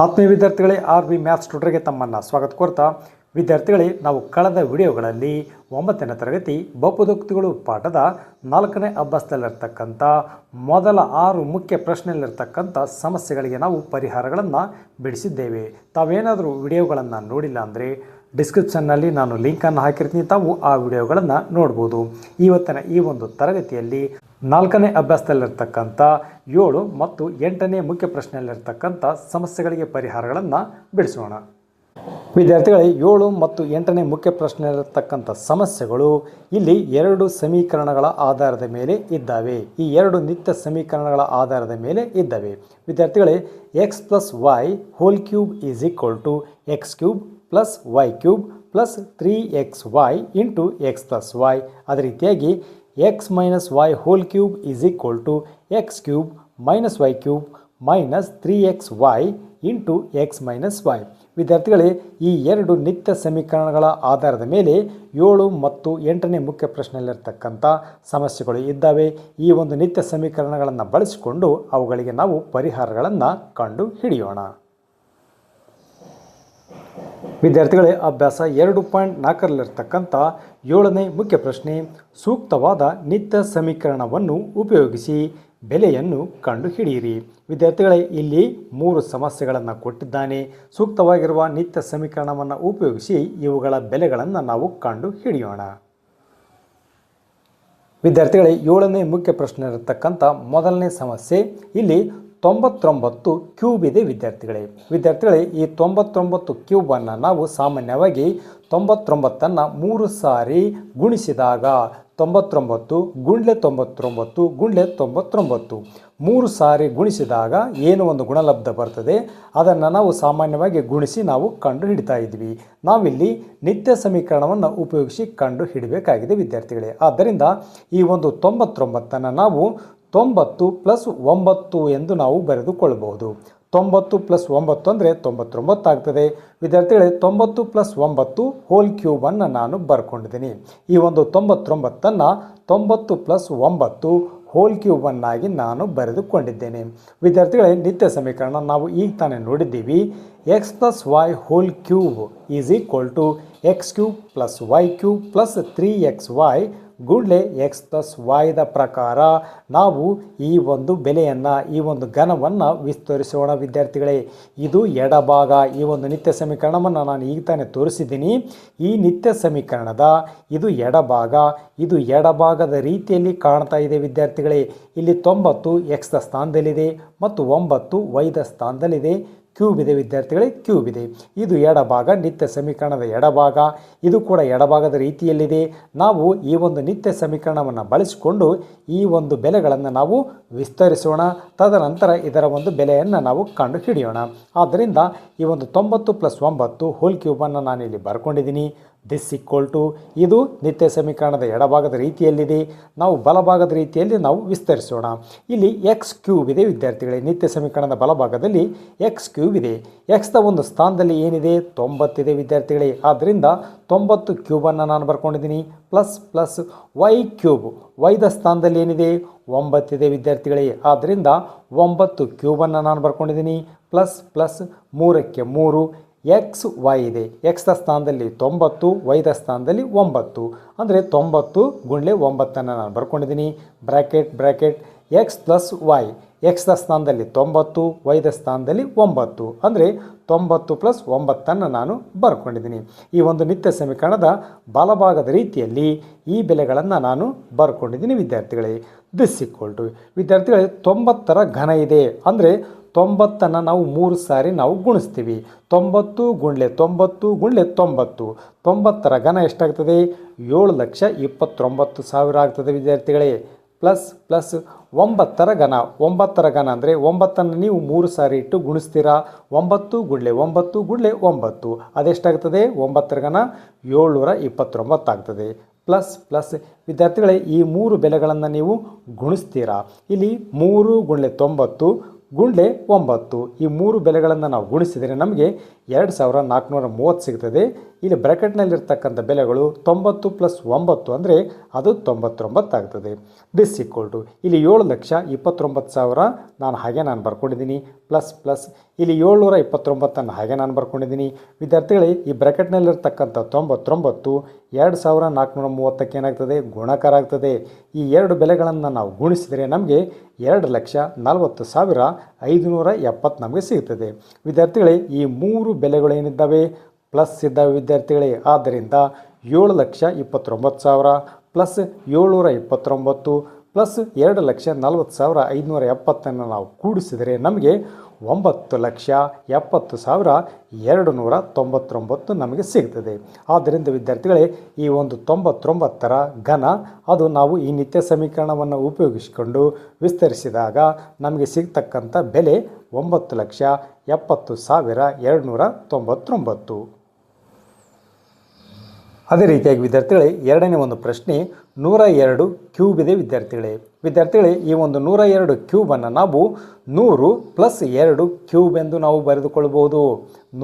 ಆತ್ಮೀಯ ವಿದ್ಯಾರ್ಥಿಗಳೇ, R B maths ಟ್ಯೂಟರ್ಗೆ ತಮ್ಮನ್ನು ಸ್ವಾಗತ ಕೋರ್ತಾ, ವಿದ್ಯಾರ್ಥಿಗಳೇ, ನಾವು ಕಳೆದ ವಿಡಿಯೋಗಳಲ್ಲಿ 9ನೇ ತರಗತಿ ಬಹುಪದೋಕ್ತಿಗಳು ಪಾಠದ 4ನೇ ಅಭ್ಯಾಸದಲ್ಲಿರ್ತಕ್ಕಂಥ ಮೊದಲ 6 ಮುಖ್ಯ ಪ್ರಶ್ನೆಯಲ್ಲಿರ್ತಕ್ಕಂಥ ಸಮಸ್ಯೆಗಳಿಗೆ ನಾವು ಪರಿಹಾರಗಳನ್ನು ಬಿಡಿಸಿದ್ದೇವೆ. ತಾವೇನಾದರೂ ವಿಡಿಯೋಗಳನ್ನು ನೋಡಿಲ್ಲ ಅಂದರೆ ಡಿಸ್ಕ್ರಿಪ್ಷನ್ನಲ್ಲಿ ನಾನು ಲಿಂಕನ್ನು ಹಾಕಿರ್ತೀನಿ, ತಾವು ಆ ವಿಡಿಯೋಗಳನ್ನು ನೋಡ್ಬೋದು. ಇವತ್ತಿನ ಈ ಒಂದು ತರಗತಿಯಲ್ಲಿ 4ನೇ ಅಭ್ಯಾಸದಲ್ಲಿರ್ತಕ್ಕಂಥ 7 ಮತ್ತು 8ನೇ ಮುಖ್ಯ ಪ್ರಶ್ನೆಯಲ್ಲಿರ್ತಕ್ಕಂಥ ಸಮಸ್ಯೆಗಳಿಗೆ ಪರಿಹಾರಗಳನ್ನು ಬಿಡಿಸೋಣ. ವಿದ್ಯಾರ್ಥಿಗಳೇ, 7 ಮತ್ತು 8ನೇ ಮುಖ್ಯ ಪ್ರಶ್ನೆಯಲ್ಲಿರ್ತಕ್ಕಂಥ ಸಮಸ್ಯೆಗಳು ಇಲ್ಲಿ 2 ಸಮೀಕರಣಗಳ ಆಧಾರದ ಮೇಲೆ ಇದ್ದಾವೆ. ಈ 2 ನಿತ್ಯ ಸಮೀಕರಣಗಳ ಆಧಾರದ ಮೇಲೆ ಇದ್ದಾವೆ. ವಿದ್ಯಾರ್ಥಿಗಳೇ, x plus Y whole cube is equal to X cube plus Y cube plus 3xy into X plus Y. ಅದೇ ರೀತಿಯಾಗಿ x minus Y whole cube is equal to X cube minus Y cube minus 3xy into X minus Y. ವಿದ್ಯಾರ್ಥಿಗಳೇ, ಈ 2 ನಿತ್ಯ ಸಮೀಕರಣಗಳ ಆಧಾರದ ಮೇಲೆ 7 ಮತ್ತು 8ನೇ ಮುಖ್ಯ ಪ್ರಶ್ನೆಯಲ್ಲಿರ್ತಕ್ಕಂಥ ಸಮಸ್ಯೆಗಳು ಇದ್ದಾವೆ. ಈ ಒಂದು ನಿತ್ಯ ಸಮೀಕರಣಗಳನ್ನು ಬಳಸಿಕೊಂಡು ಅವುಗಳಿಗೆ ನಾವು ಪರಿಹಾರಗಳನ್ನು ಕಂಡು ಹಿಡಿಯೋಣ. ವಿದ್ಯಾರ್ಥಿಗಳೇ, ಅಭ್ಯಾಸ 2.4ರಲ್ಲಿರ್ತಕ್ಕಂಥ 7ನೇ ಮುಖ್ಯ ಪ್ರಶ್ನೆ, ಸೂಕ್ತವಾದ ನಿತ್ಯ ಸಮೀಕರಣವನ್ನು ಉಪಯೋಗಿಸಿ ಬೆಲೆಯನ್ನು ಕಂಡುಹಿಡಿಯಿರಿ. ವಿದ್ಯಾರ್ಥಿಗಳೇ, ಇಲ್ಲಿ 3 ಸಮಸ್ಯೆಗಳನ್ನು ಕೊಟ್ಟಿದ್ದಾನೆ. ಸೂಕ್ತವಾಗಿರುವ ನಿತ್ಯ ಸಮೀಕರಣವನ್ನು ಉಪಯೋಗಿಸಿ ಇವುಗಳ ಬೆಲೆಗಳನ್ನು ನಾವು ಕಂಡು ಹಿಡಿಯೋಣ. ವಿದ್ಯಾರ್ಥಿಗಳೇ, 7ನೇ ಮುಖ್ಯ ಪ್ರಶ್ನೆ ಇರತಕ್ಕಂಥ ಮೊದಲನೇ ಸಮಸ್ಯೆ, ಇಲ್ಲಿ 99 ಕ್ಯೂಬ್ ಇದೆ. ವಿದ್ಯಾರ್ಥಿಗಳೇ, ಈ 99 ಕ್ಯೂಬನ್ನು ನಾವು ಸಾಮಾನ್ಯವಾಗಿ 99ನ್ನು 3 ಸಾರಿ ಗುಣಿಸಿದಾಗ 99 ಗುಂಡ್ಲೆ 99 ಗುಂಡ್ಲೆ 99 3 ಸಾರಿ ಗುಣಿಸಿದಾಗ ಏನು ಒಂದು ಗುಣಲಬ್ಧ ಬರ್ತದೆ ಅದನ್ನು ನಾವು ಸಾಮಾನ್ಯವಾಗಿ ಗುಣಿಸಿ ನಾವು ಕಂಡು ಹಿಡಿತಾ ಇದ್ವಿ. ನಾವಿಲ್ಲಿ ನಿತ್ಯ ಸಮೀಕರಣವನ್ನು ಉಪಯೋಗಿಸಿ ಕಂಡು ಹಿಡಬೇಕಾಗಿದೆ ವಿದ್ಯಾರ್ಥಿಗಳೇ. ಆದ್ದರಿಂದ ಈ ಒಂದು 99ನ್ನು ನಾವು 90 ಪ್ಲಸ್ 9 ಎಂದು ನಾವು ಬರೆದುಕೊಳ್ಳಬಹುದು. 90 ಪ್ಲಸ್ 9 ಅಂದರೆ 99 ಆಗ್ತದೆ. ವಿದ್ಯಾರ್ಥಿಗಳೇ, 90 ಪ್ಲಸ್ 9 ಹೋಲ್ ಕ್ಯೂಬನ್ನು ನಾನು ಬರ್ಕೊಂಡಿದ್ದೀನಿ. ಈ ಒಂದು 99ನ್ನು 90 ಪ್ಲಸ್ 9 ಹೋಲ್ ಕ್ಯೂಬನ್ನಾಗಿ ನಾನು ಬರೆದುಕೊಂಡಿದ್ದೇನೆ. ವಿದ್ಯಾರ್ಥಿಗಳೇ, ನಿತ್ಯ ಸಮೀಕರಣ ನಾವು ಈಗ ತಾನೇ ನೋಡಿದ್ದೀವಿ. X plus Y whole cube is equal to X cube plus Y cube plus 3xy ಗುಂಡ್ಲೆ ಎಕ್ಸ್ ಪ್ಲಸ್ ವೈದ ಪ್ರಕಾರ ನಾವು ಈ ಒಂದು ಬೆಲೆಯನ್ನು, ಈ ಒಂದು ಘನವನ್ನು ವಿಸ್ತರಿಸೋಣ. ವಿದ್ಯಾರ್ಥಿಗಳೇ, ಇದು ಎಡಭಾಗ. ಈ ಒಂದು ನಿತ್ಯ ಸಮೀಕರಣವನ್ನು ನಾನು ಈಗ ತಾನೇ ತೋರಿಸಿದ್ದೀನಿ. ಈ ನಿತ್ಯ ಸಮೀಕರಣದ ಇದು ಎಡಭಾಗ. ಇದು ಎಡಭಾಗದ ರೀತಿಯಲ್ಲಿ ಕಾಣ್ತಾ ಇದೆ ವಿದ್ಯಾರ್ಥಿಗಳೇ. ಇಲ್ಲಿ 90 ಎಕ್ಸ್ದ ಸ್ಥಾನದಲ್ಲಿದೆ ಮತ್ತು 9 ವೈದ ಸ್ಥಾನದಲ್ಲಿದೆ. ಕ್ಯೂಬ್ ಇದೆ ವಿದ್ಯಾರ್ಥಿಗಳೇ, ಕ್ಯೂಬ್ ಇದೆ. ಇದು ಎಡಭಾಗ, ನಿತ್ಯ ಸಮೀಕರಣದ ಎಡಭಾಗ. ಇದು ಕೂಡ ಎಡಭಾಗದ ರೀತಿಯಲ್ಲಿದೆ. ನಾವು ಈ ಒಂದು ನಿತ್ಯ ಸಮೀಕರಣವನ್ನು ಬಳಸಿಕೊಂಡು ಈ ಒಂದು ಬೆಲೆಗಳನ್ನು ನಾವು ವಿಸ್ತರಿಸೋಣ. ತದನಂತರ ಇದರ ಒಂದು ಬೆಲೆಯನ್ನು ನಾವು ಕಂಡು ಹಿಡಿಯೋಣ. ಆದ್ದರಿಂದ ಈ ಒಂದು 90 ಪ್ಲಸ್ 9 ಹೋಲ್ ಕ್ಯೂಬನ್ನು ನಾನಿಲ್ಲಿ ಬರ್ಕೊಂಡಿದ್ದೀನಿ. ದಿಸ್ ಈಕ್ವಲ್ ಟು, ಇದು ನಿತ್ಯ ಸಮೀಕರಣದ ಎಡಭಾಗದ ರೀತಿಯಲ್ಲಿದೆ. ನಾವು ಬಲಭಾಗದ ರೀತಿಯಲ್ಲಿ ನಾವು ವಿಸ್ತರಿಸೋಣ. ಇಲ್ಲಿ ಎಕ್ಸ್ ಕ್ಯೂಬ್ ಇದೆ ವಿದ್ಯಾರ್ಥಿಗಳೇ. ನಿತ್ಯ ಸಮೀಕರಣದ ಬಲಭಾಗದಲ್ಲಿ ಎಕ್ಸ್ ಕ್ಯೂಬ್ ಇದೆ. ಎಕ್ಸ್ದ ಒಂದು ಸ್ಥಾನದಲ್ಲಿ ಏನಿದೆ, 90 ಇದೆ ವಿದ್ಯಾರ್ಥಿಗಳೇ. ಆದ್ದರಿಂದ 90 ಕ್ಯೂಬನ್ನು ನಾನು ಬರ್ಕೊಂಡಿದ್ದೀನಿ. ಪ್ಲಸ್ ಪ್ಲಸ್ ವೈ ಕ್ಯೂಬ್, ವೈದ ಸ್ಥಾನದಲ್ಲಿ ಏನಿದೆ, 9 ಇದೆ ವಿದ್ಯಾರ್ಥಿಗಳೇ. ಆದ್ದರಿಂದ 9 ಕ್ಯೂಬನ್ನು ನಾನು ಬರ್ಕೊಂಡಿದ್ದೀನಿ. ಪ್ಲಸ್ ಪ್ಲಸ್ 3ಕ್ಕೆ 3 ಎಕ್ಸ್ ವೈ ಇದೆ. ಎಕ್ಸ್ದ ಸ್ಥಾನದಲ್ಲಿ 90, ವೈದ ಸ್ಥಾನದಲ್ಲಿ 9 ಅಂದರೆ 90 ಗುಂಡ್ಲೆ 9ನ್ನು ನಾನು ಬರ್ಕೊಂಡಿದ್ದೀನಿ. ಬ್ರ್ಯಾಕೆಟ್ ಎಕ್ಸ್ ಪ್ಲಸ್ ವೈ, ಎಕ್ಸ್ದ ಸ್ಥಾನದಲ್ಲಿ 90, ವೈದ ಸ್ಥಾನದಲ್ಲಿ 9 ಅಂದರೆ 90 ಪ್ಲಸ್ 9ನ್ನು ನಾನು ಬರ್ಕೊಂಡಿದ್ದೀನಿ. ಈ ಒಂದು ನಿತ್ಯ ಸಮೀಕರಣದ ಬಲಭಾಗದ ರೀತಿಯಲ್ಲಿ ಈ ಬೆಲೆಗಳನ್ನು ನಾನು ಬರ್ಕೊಂಡಿದ್ದೀನಿ ವಿದ್ಯಾರ್ಥಿಗಳೇ. ದಿಸ್ ಈಕ್ವಲ್ ಟು, ವಿದ್ಯಾರ್ಥಿಗಳೇ, 90ರ ಘನ ಇದೆ ಅಂದರೆ 90ನ್ನು ನಾವು 3 ಸಾರಿ ನಾವು ಗುಣಿಸ್ತೀವಿ. 90 ಗುಂಡ್ಲೆ 90 ಗುಂಡ್ಲೆ 90. 90ರ ಘನ ಎಷ್ಟಾಗ್ತದೆ, 7,29,000 ಆಗ್ತದೆ ವಿದ್ಯಾರ್ಥಿಗಳೇ. ಪ್ಲಸ್ ಪ್ಲಸ್ 9ರ ಘನ, 9ರ ಘನ ಅಂದರೆ 9ನ್ನು ನೀವು 3 ಸಾರಿ ಇಟ್ಟು ಗುಣಿಸ್ತೀರಾ. 9 ಗುಂಡ್ಲೆ 9 ಗುಂಡ್ಲೆ 9 ಅದೆಷ್ಟಾಗ್ತದೆ, 9ರ ಘನ 729 ಆಗ್ತದೆ. ಪ್ಲಸ್ ಪ್ಲಸ್ ವಿದ್ಯಾರ್ಥಿಗಳೇ, ಈ 3 ಬೆಲೆಗಳನ್ನು ನೀವು ಗುಣಿಸ್ತೀರಾ. ಇಲ್ಲಿ 3 ಗುಂಡ್ಲೆ 90 ಗುಂಡ್ಲೆ 9, ಈ 3 ಬೆಲೆಗಳನ್ನು ನಾವು ಗುಣಿಸಿದರೆ ನಮಗೆ 2430 ಸಿಗ್ತದೆ. ಇಲ್ಲಿ ಬ್ರ್ಯಾಕೆಟ್ನಲ್ಲಿರ್ತಕ್ಕಂಥ ಬೆಲೆಗಳು 90 ಪ್ಲಸ್ 9 ಅಂದರೆ ಅದು 99 ಆಗ್ತದೆ. ದಿಸ್ ಈಕ್ವಲ್ ಟು, ಇಲ್ಲಿ 7,29,000 ನಾನು ಬರ್ಕೊಂಡಿದ್ದೀನಿ. ಪ್ಲಸ್ ಪ್ಲಸ್ ಇಲ್ಲಿ 729 ಹಾಗೆ ನಾನು ಬರ್ಕೊಂಡಿದ್ದೀನಿ. ವಿದ್ಯಾರ್ಥಿಗಳೇ, ಈ ಬ್ರ್ಯಾಕೆಟ್ನಲ್ಲಿರ್ತಕ್ಕಂಥ 99 2430ಕ್ಕೆ ಏನಾಗ್ತದೆ, ಗುಣಾಕಾರ ಆಗ್ತದೆ. ಈ ಎರಡು ಬೆಲೆಗಳನ್ನು ನಾವು ಗುಣಿಸಿದರೆ ನಮಗೆ 2,40,570 ನಮಗೆ ಸಿಗ್ತದೆ. ವಿದ್ಯಾರ್ಥಿಗಳೇ, ಈ ಮೂರು ಬೆಲೆಗಳೇನಿದ್ದಾವೆ ಪ್ಲಸ್ ಇದ್ದಾವೆ ವಿದ್ಯಾರ್ಥಿಗಳೇ. ಆದ್ದರಿಂದ 7,29,000 ಪ್ಲಸ್ 729 ಪ್ಲಸ್ 2,40,570 ನಾವು ಕೂಡಿಸಿದರೆ ನಮಗೆ 9,70,299 ನಮಗೆ ಸಿಗ್ತದೆ. ಆದ್ದರಿಂದ ವಿದ್ಯಾರ್ಥಿಗಳೇ, ಈ ಒಂದು 99ರ ಘನ ಅದು ನಾವು ಈ ನಿತ್ಯ ಸಮೀಕರಣವನ್ನು ಉಪಯೋಗಿಸಿಕೊಂಡು ವಿಸ್ತರಿಸಿದಾಗ ನಮಗೆ ಸಿಗ್ತಕ್ಕಂಥ ಬೆಲೆ 9,70,299. ಅದೇ ರೀತಿಯಾಗಿ ವಿದ್ಯಾರ್ಥಿಗಳೇ, ಎರಡನೇ ಒಂದು ಪ್ರಶ್ನೆ 102 ಕ್ಯೂಬ್ ಇದೆ ವಿದ್ಯಾರ್ಥಿಗಳೇ. ಈ ಒಂದು 102 ಕ್ಯೂಬನ್ನು ನಾವು 100 ಪ್ಲಸ್ 2 ಕ್ಯೂಬ್ ಎಂದು ನಾವು ಬರೆದುಕೊಳ್ಬೋದು.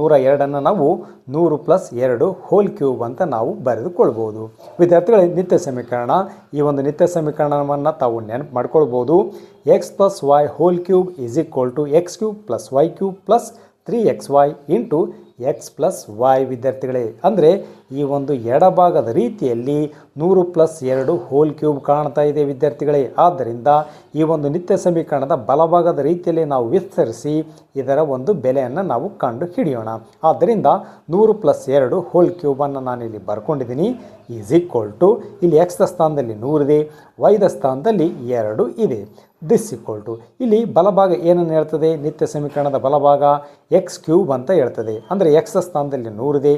102 ನಾವು 100 ಪ್ಲಸ್ 2 ಹೋಲ್ ಕ್ಯೂಬ್ ಅಂತ ನಾವು ಬರೆದುಕೊಳ್ಬೋದು. ವಿದ್ಯಾರ್ಥಿಗಳೇ, ನಿತ್ಯ ಸಮೀಕರಣ, ಈ ಒಂದು ನಿತ್ಯ ಸಮೀಕರಣವನ್ನು ತಾವು ನೆನಪು ಮಾಡ್ಕೊಳ್ಬೋದು. X plus Y whole cube is equal to X cube plus Y cube plus 3xy into X plus Y ವಿದ್ಯಾರ್ಥಿಗಳೇ. ಅಂದರೆ ಈ ಒಂದು ಎಡಭಾಗದ ರೀತಿಯಲ್ಲಿ 100 ಪ್ಲಸ್ 2 ಹೋಲ್ ಕ್ಯೂಬ್ ಕಾಣ್ತಾ ಇದೆ ವಿದ್ಯಾರ್ಥಿಗಳೇ. ಆದ್ದರಿಂದ ಈ ಒಂದು ನಿತ್ಯ ಸಮೀಕರಣದ ಬಲಭಾಗದ ರೀತಿಯಲ್ಲಿ ನಾವು ವಿಸ್ತರಿಸಿ ಇದರ ಒಂದು ಬೆಲೆಯನ್ನು ನಾವು ಕಂಡು ಹಿಡಿಯೋಣ. ಆದ್ದರಿಂದ 100 ಪ್ಲಸ್ 2 ಹೋಲ್ ಕ್ಯೂಬನ್ನು ನಾನಿಲ್ಲಿ ಬರ್ಕೊಂಡಿದ್ದೀನಿ. ಈಸ್ ಈಕ್ವಲ್ ಟು ಇಲ್ಲಿ ಎಕ್ಸ್ದ ಸ್ಥಾನದಲ್ಲಿ 100 ಇದೆ, ವೈದ ಸ್ಥಾನದಲ್ಲಿ 2 ಇದೆ. ದಿಸ್ ಈಕ್ವಲ್ ಟು ಇಲ್ಲಿ ಬಲಭಾಗ ಏನನ್ನು ಹೇಳ್ತದೆ, ನಿತ್ಯ ಸಮೀಕರಣದ ಬಲಭಾಗ ಎಕ್ಸ್ ಕ್ಯೂಬ್ ಅಂತ ಹೇಳ್ತದೆ. ಅಂದರೆ ಎಕ್ಸ್ ಸ್ಥಾನದಲ್ಲಿ 100 ಇದೆ,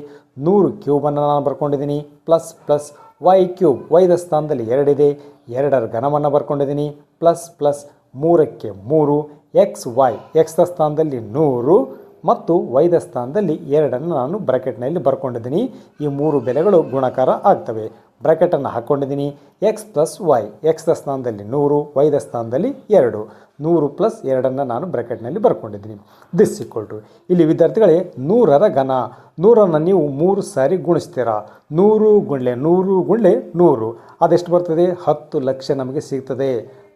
100 ಕ್ಯೂಬನ್ನು ನಾನು ಬರ್ಕೊಂಡಿದ್ದೀನಿ. ಪ್ಲಸ್ ಪ್ಲಸ್ ವೈ ಕ್ಯೂಬ್, ವೈದ ಸ್ಥಾನದಲ್ಲಿ 2 ಇದೆ, 2ರ ಘನವನ್ನು ಬರ್ಕೊಂಡಿದ್ದೀನಿ. ಪ್ಲಸ್ ಪ್ಲಸ್ 3ಕ್ಕೆ 3 ಎಕ್ಸ್ ವೈ, ಎಕ್ಸ್ದ ಸ್ಥಾನದಲ್ಲಿ 100 ಮತ್ತು ವೈದ ಸ್ಥಾನದಲ್ಲಿ 2ಅನ್ನು ನಾನು ಬ್ರ್ಯಾಕೆಟ್ನಲ್ಲಿ ಬರ್ಕೊಂಡಿದ್ದೀನಿ. ಈ ಮೂರು ಬೆಲೆಗಳು ಗುಣಾಕಾರ ಆಗ್ತವೆ. ಬ್ರ್ಯಾಕೆಟನ್ನು ಹಾಕ್ಕೊಂಡಿದ್ದೀನಿ. ಎಕ್ಸ್ ಪ್ಲಸ್ ವೈ, ಎಕ್ಸ್ದ ಸ್ಥಾನದಲ್ಲಿ 100, ವೈದ ಸ್ಥಾನದಲ್ಲಿ 2, 100 ಪ್ಲಸ್ 2ಅನ್ನು ನಾನು ಬ್ರ್ಯಾಕೆಟ್ನಲ್ಲಿ ಬರ್ಕೊಂಡಿದ್ದೀನಿ. ದಿಸ್ ಈಕ್ವಲ್ ಟು ಇಲ್ಲಿ ವಿದ್ಯಾರ್ಥಿಗಳೇ 100ರ ಘನ, 100ಅನ್ನು ನೀವು 3 ಸಾರಿ ಗುಣಿಸ್ತೀರಾ. 100 ಗುಣ್ಲೆ 100 ಗುಣ್ಲೆ 100 ಅದೆಷ್ಟು ಬರ್ತದೆ, 10 ಲಕ್ಷ ನಮಗೆ ಸಿಗ್ತದೆ.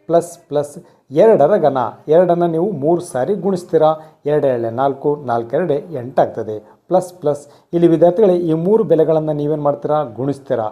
ಪ್ಲಸ್ ಪ್ಲಸ್ 2ರ ಘನ, 2ಅನ್ನು ನೀವು 3 ಸಾರಿ ಗುಣಿಸ್ತೀರಾ. 2 2 4, 4 2 8 ಆಗ್ತದೆ. ಪ್ಲಸ್ ಪ್ಲಸ್ ಇಲ್ಲಿ ವಿದ್ಯಾರ್ಥಿಗಳೇ ಈ ಮೂರು ಬೆಲೆಗಳನ್ನು ನೀವೇನು ಮಾಡ್ತೀರಾ, ಗುಣಿಸ್ತೀರಾ.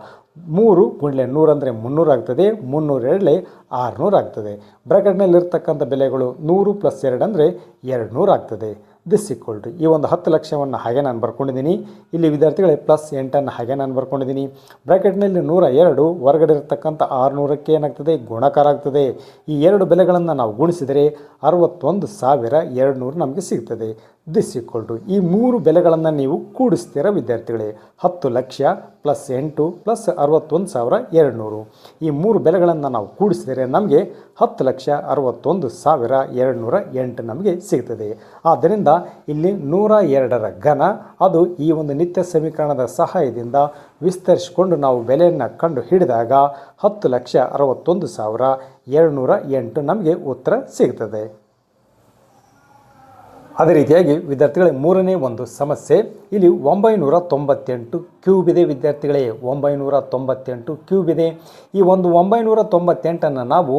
3 ಗುಣ್ಲೆ 100 ಅಂದರೆ 300 ಆಗ್ತದೆ. 300 2 600 ಆಗ್ತದೆ. ಬ್ರ್ಯಾಕೆಟ್ನಲ್ಲಿರ್ತಕ್ಕಂಥ ಬೆಲೆಗಳು 100 ಪ್ಲಸ್ 2 ಅಂದರೆ 200 ಆಗ್ತದೆ. ದಿಸ್ ಈಕ್ವಲ್ ಟು ಈ ಒಂದು 10 ಲಕ್ಷವನ್ನು ಹಾಗೆ ನಾನು ಬರ್ಕೊಂಡಿದ್ದೀನಿ. ಇಲ್ಲಿ ವಿದ್ಯಾರ್ಥಿಗಳೇ ಪ್ಲಸ್ 8ಅನ್ನು ಹಾಗೆ ನಾನು ಬರ್ಕೊಂಡಿದ್ದೀನಿ. ಬ್ರ್ಯಾಕೆಟ್ನಲ್ಲಿ 102 ಹೊರಗಡೆ ಇರತಕ್ಕಂಥ 600ಕ್ಕೆ ಏನಾಗ್ತದೆ, ಗುಣಾಕಾರ ಆಗ್ತದೆ. ಈ ಎರಡು ಬೆಲೆಗಳನ್ನು ನಾವು ಗುಣಿಸಿದರೆ 61,200 ನಮಗೆ ಸಿಗ್ತದೆ. ದಿಸ್ ಈಕ್ವಲ್ ಟು ಈ ಮೂರು ಬೆಲೆಗಳನ್ನು ನೀವು ಕೂಡಿಸ್ತೀರ ವಿದ್ಯಾರ್ಥಿಗಳೇ. 10 ಲಕ್ಷ ಪ್ಲಸ್ 8 ಪ್ಲಸ್ 61,200. ಈ ಮೂರು ಬೆಲೆಗಳನ್ನು ನಾವು ಕೂಡಿಸಿದರೆ ನಮಗೆ 10,61,208 ನಮಗೆ ಸಿಗ್ತದೆ. ಆದ್ದರಿಂದ ಇಲ್ಲಿ 102ರ ಘನ ಅದು ಈ ಒಂದು ನಿತ್ಯ ಸಮೀಕರಣದ ಸಹಾಯದಿಂದ ವಿಸ್ತರಿಸಿಕೊಂಡು ನಾವು ಬೆಲೆಯನ್ನು ಕಂಡು ಹಿಡಿದಾಗ 10,61,208 ನಮಗೆ ಉತ್ತರ ಸಿಗ್ತದೆ. ಅದೇ ರೀತಿಯಾಗಿ ವಿದ್ಯಾರ್ಥಿಗಳೇ ಮೂರನೇ ಒಂದು ಸಮಸ್ಯೆ, ಇಲ್ಲಿ 998 ಕ್ಯೂಬ್ ಇದೆ ವಿದ್ಯಾರ್ಥಿಗಳೇ. 998 ಕ್ಯೂಬ್ ಇದೆ. ಈ ಒಂದು 998ಅನ್ನು ನಾವು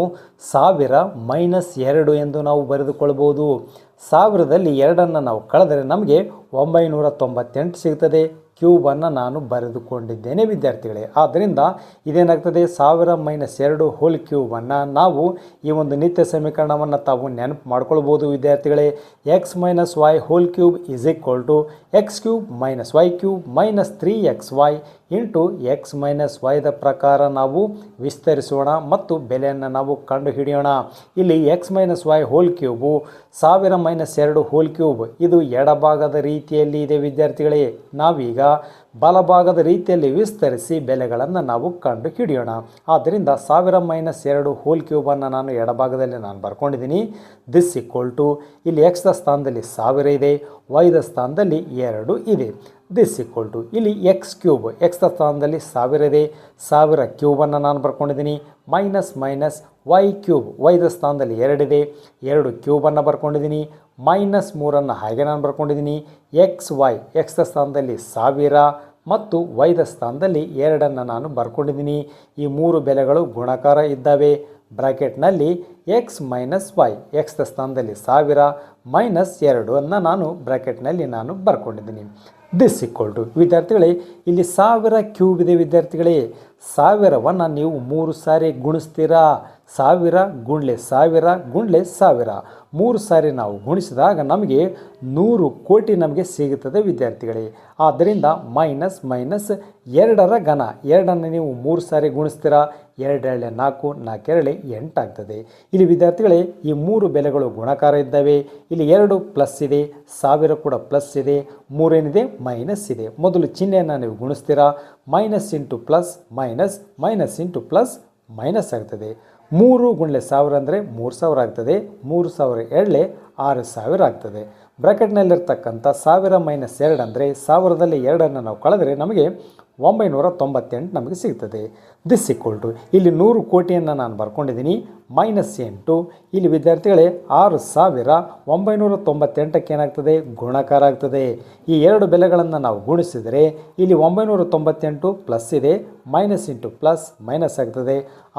1000 ಮೈನಸ್ 2 ಎಂದು ನಾವು ಬರೆದುಕೊಳ್ಬೋದು. 1000ದಲ್ಲಿ 2ಅನ್ನು ನಾವು ಕಳೆದರೆ ನಮಗೆ 998 ಸಿಗ್ತದೆ. ಕ್ಯೂಬನ್ನು ನಾನು ಬರೆದುಕೊಂಡಿದ್ದೇನೆ ವಿದ್ಯಾರ್ಥಿಗಳೇ. ಆದ್ದರಿಂದ ಇದೇನಾಗ್ತದೆ, 1000 ಮೈನಸ್ 2 ಹೋಲ್ ಕ್ಯೂಬನ್ನು ನಾವು ಈ ಒಂದು ನಿತ್ಯ ಸಮೀಕರಣವನ್ನು ತಾವು ನೆನಪು ಮಾಡ್ಕೊಳ್ಬೋದು ವಿದ್ಯಾರ್ಥಿಗಳೇ. X minus Y whole cube is equal to X cube minus Y cube minus 3xy into X minus ವೈದ ಪ್ರಕಾರ ನಾವು ವಿಸ್ತರಿಸೋಣ ಮತ್ತು ಬೆಲೆಯನ್ನು ನಾವು ಕಂಡು ಹಿಡಿಯೋಣ. ಇಲ್ಲಿ X minus Y whole cube 1000 minus 2 whole cube ಇದು ಎಡಭಾಗದ ರೀತಿಯಲ್ಲಿ ಇದೆ ವಿದ್ಯಾರ್ಥಿಗಳೇ. ನಾವೀಗ ಬಲಭಾಗದ ರೀತಿಯಲ್ಲಿ ವಿಸ್ತರಿಸಿ ಬೆಲೆಗಳನ್ನು ನಾವು ಕಂಡು ಹಿಡಿಯೋಣ. ಆದ್ದರಿಂದ 1000 ಮೈನಸ್ 2 ಹೋಲ್ ಕ್ಯೂಬನ್ನು ನಾನು ಎಡಭಾಗದಲ್ಲಿ ನಾನು ಬರ್ಕೊಂಡಿದ್ದೀನಿ. ದಿಸ್ ಈಕ್ವಲ್ ಟು ಇಲ್ಲಿ ಎಕ್ಸ್ದ ಸ್ಥಾನದಲ್ಲಿ 1000 ಇದೆ, ವೈದ ಸ್ಥಾನದಲ್ಲಿ 2 ಇದೆ. ದಿಸ್ ಈಕ್ವಲ್ ಟು ಇಲ್ಲಿ ಎಕ್ಸ್ ಕ್ಯೂಬ್, ಎಕ್ಸ್ದ ಸ್ಥಾನದಲ್ಲಿ 1000 ಇದೆ, 1000 ಕ್ಯೂಬನ್ನು ನಾನು ಬರ್ಕೊಂಡಿದ್ದೀನಿ. ಮೈನಸ್ ಮೈನಸ್ ವೈ ಕ್ಯೂಬ್, ವೈದ ಸ್ಥಾನದಲ್ಲಿ 2 ಇದೆ, 2 ಕ್ಯೂಬನ್ನು ಬರ್ಕೊಂಡಿದ್ದೀನಿ. ಮೈನಸ್ 3ಅನ್ನು ಹಾಗೆ ನಾನು ಬರ್ಕೊಂಡಿದ್ದೀನಿ. ಎಕ್ಸ್ ವೈ, ಎಕ್ಸ್ದ ಸ್ಥಾನದಲ್ಲಿ 1000 ಮತ್ತು ವೈದ ಸ್ಥಾನದಲ್ಲಿ 2ಅನ್ನು ನಾನು ಬರ್ಕೊಂಡಿದ್ದೀನಿ. ಈ ಮೂರು ಬೆಲೆಗಳು ಗುಣಾಕಾರ ಇದ್ದಾವೆ. ಬ್ರ್ಯಾಕೆಟ್ನಲ್ಲಿ ಎಕ್ಸ್ ಮೈನಸ್ ವೈ, ಎಕ್ಸ್ದ ಸ್ಥಾನದಲ್ಲಿ 1000 ಮೈನಸ್ 2 ಅನ್ನು ನಾನು ಬ್ರ್ಯಾಕೆಟ್ನಲ್ಲಿ ನಾನು ಬರ್ಕೊಂಡಿದ್ದೀನಿ. ದಿಸ್ ಈಕ್ವಲ್ ಟು ವಿದ್ಯಾರ್ಥಿಗಳೇ ಇಲ್ಲಿ 1000 ಕ್ಯೂಬ್ ಇದೆ ವಿದ್ಯಾರ್ಥಿಗಳೇ. 1000ವನ್ನು ನೀವು 3 ಸಾರಿ ಗುಣಿಸ್ತೀರಾ. 1000 ಗುಣ್ಲೆ 1000 ಗುಣ್ಲೆ 1000 3 ಸಾರಿ ನಾವು ಗುಣಿಸಿದಾಗ ನಮಗೆ 100 ಕೋಟಿ ನಮಗೆ ಸಿಗುತ್ತದೆ ವಿದ್ಯಾರ್ಥಿಗಳೇ. ಆದ್ದರಿಂದ ಮೈನಸ್ ಮೈನಸ್ 2ರ ಘನ, 2ಅನ್ನು ನೀವು 3 ಸಾರಿ ಗುಣಿಸ್ತೀರಾ. 2 2 4, 4 2 8 ಆಗ್ತದೆ. ಇಲ್ಲಿ ವಿದ್ಯಾರ್ಥಿಗಳೇ ಈ 3 ಬೆಲೆಗಳು ಗುಣಾಕಾರ ಇದ್ದಾವೆ. ಇಲ್ಲಿ 2 ಪ್ಲಸ್ ಇದೆ, 1000 ಕೂಡ ಪ್ಲಸ್ ಇದೆ, 3 ಏನಿದೆ ಮೈನಸ್ ಇದೆ. ಮೊದಲು ಚಿಹ್ನೆಯನ್ನು ನೀವು ಗುಣಿಸ್ತೀರಾ. Minus into plus minus, minus into plus minus ಆಗ್ತದೆ. 3 ಗುಣ್ಲೆ 1000 ಅಂದರೆ 3000 ಆಗ್ತದೆ. 3000 2 6000 ಆಗ್ತದೆ. ಬ್ರ್ಯಾಕೆಟ್ನಲ್ಲಿರ್ತಕ್ಕಂಥ 1000 ಮೈನಸ್ 2 ಅಂದರೆ 1000ದಲ್ಲಿ 2ಅನ್ನು ನಾವು ಕಳೆದರೆ ನಮಗೆ 998 ನಮಗೆ ಸಿಗ್ತದೆ. ದಿಸ್ ಈಕ್ವಲ್ ಟು ಇಲ್ಲಿ 100 ಕೋಟಿಯನ್ನು ನಾನು ಬರ್ಕೊಂಡಿದ್ದೀನಿ. ಮೈನಸ್ 8 ಇಲ್ಲಿ ವಿದ್ಯಾರ್ಥಿಗಳೇ 6998ಕ್ಕೆ ಏನಾಗ್ತದೆ ಗುಣಾಕಾರ ಆಗ್ತದೆ. ಈ 2 ಬೆಲೆಗಳನ್ನು ನಾವು ಗುಣಿಸಿದರೆ ಇಲ್ಲಿ 998 ಪ್ಲಸ್ ಇದೆ, ಮೈನಸ್ ಇಂಟು ಪ್ಲಸ್ ಮೈನಸ್ ಆಗ್ತದೆ.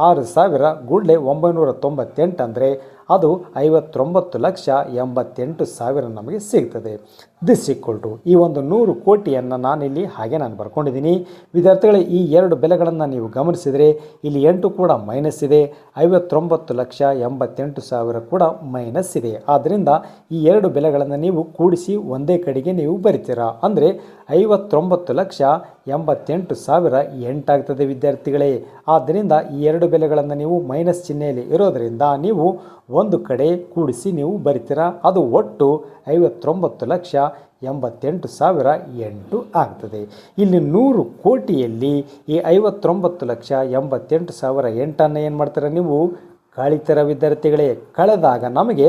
6000 ಗುಡ್ಲೆ 998 ಅಂದರೆ ಅದು 59,88,000 ನಮಗೆ ಸಿಗ್ತದೆ. ದಿಸ್ ಈಕ್ವಲ್ ಟು ಈ ಒಂದು 100 ಕೋಟಿಯನ್ನು ನಾನಿಲ್ಲಿ ಹಾಗೆ ನಾನು ಬರ್ಕೊಂಡಿದ್ದೀನಿ. ವಿದ್ಯಾರ್ಥಿಗಳೇ ಈ 2 ಬೆಲೆಗಳನ್ನು ನೀವು ಗಮನಿಸಿದರೆ ಇಲ್ಲಿ 8 ಕೂಡ ಮೈನಸ್ ಇದೆ, 59,88,000 ಕೂಡ ಮೈನಸ್ ಇದೆ. ಆದ್ದರಿಂದ ಈ 2 ಬೆಲೆಗಳನ್ನು ನೀವು ಕೂಡಿಸಿ ಒಂದೇ ಕಡೆಗೆ ನೀವು ಬರಿತೀರಾ. ಅಂದರೆ 59,88,008 ಆಗ್ತದೆ ವಿದ್ಯಾರ್ಥಿಗಳೇ. ಆದ್ದರಿಂದ ಈ 2 ಬೆಲೆಗಳನ್ನು ನೀವು ಮೈನಸ್ ಚಿಹ್ನೆಯಲ್ಲಿ ಇರೋದರಿಂದ ನೀವು ಒಂದು ಕಡೆ ಕೂಡಿಸಿ ನೀವು ಬರಿತೀರಾ. ಅದು ಒಟ್ಟು 59,88,008 ಆಗ್ತದೆ. ಇಲ್ಲಿ 100 ಕೋಟಿಯಲ್ಲಿ ಈ 59,88,008 ಏನು ಮಾಡ್ತೀರಾ ನೀವು ಕಳಿತೀರ ವಿದ್ಯಾರ್ಥಿಗಳೇ. ಕಳೆದಾಗ ನಮಗೆ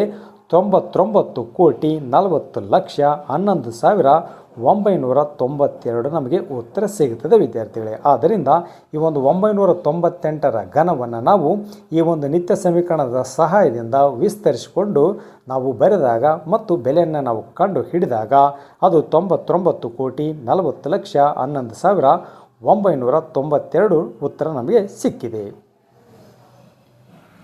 99,11,992 ನಮಗೆ ಉತ್ತರ ಸಿಗುತ್ತದೆ ವಿದ್ಯಾರ್ಥಿಗಳೇ. ಆದ್ದರಿಂದ ಈ ಒಂದು 998ರ ಘನವನ್ನು ನಾವು ಈ ಒಂದು ನಿತ್ಯ ಸಮೀಕರಣದ ಸಹಾಯದಿಂದ ವಿಸ್ತರಿಸಿಕೊಂಡು ನಾವು ಬರೆದಾಗ ಮತ್ತು ಬೆಲೆಯನ್ನು ನಾವು ಕಂಡು ಹಿಡಿದಾಗ ಅದು 99,40,11,992 ಉತ್ತರ ನಮಗೆ ಸಿಕ್ಕಿದೆ.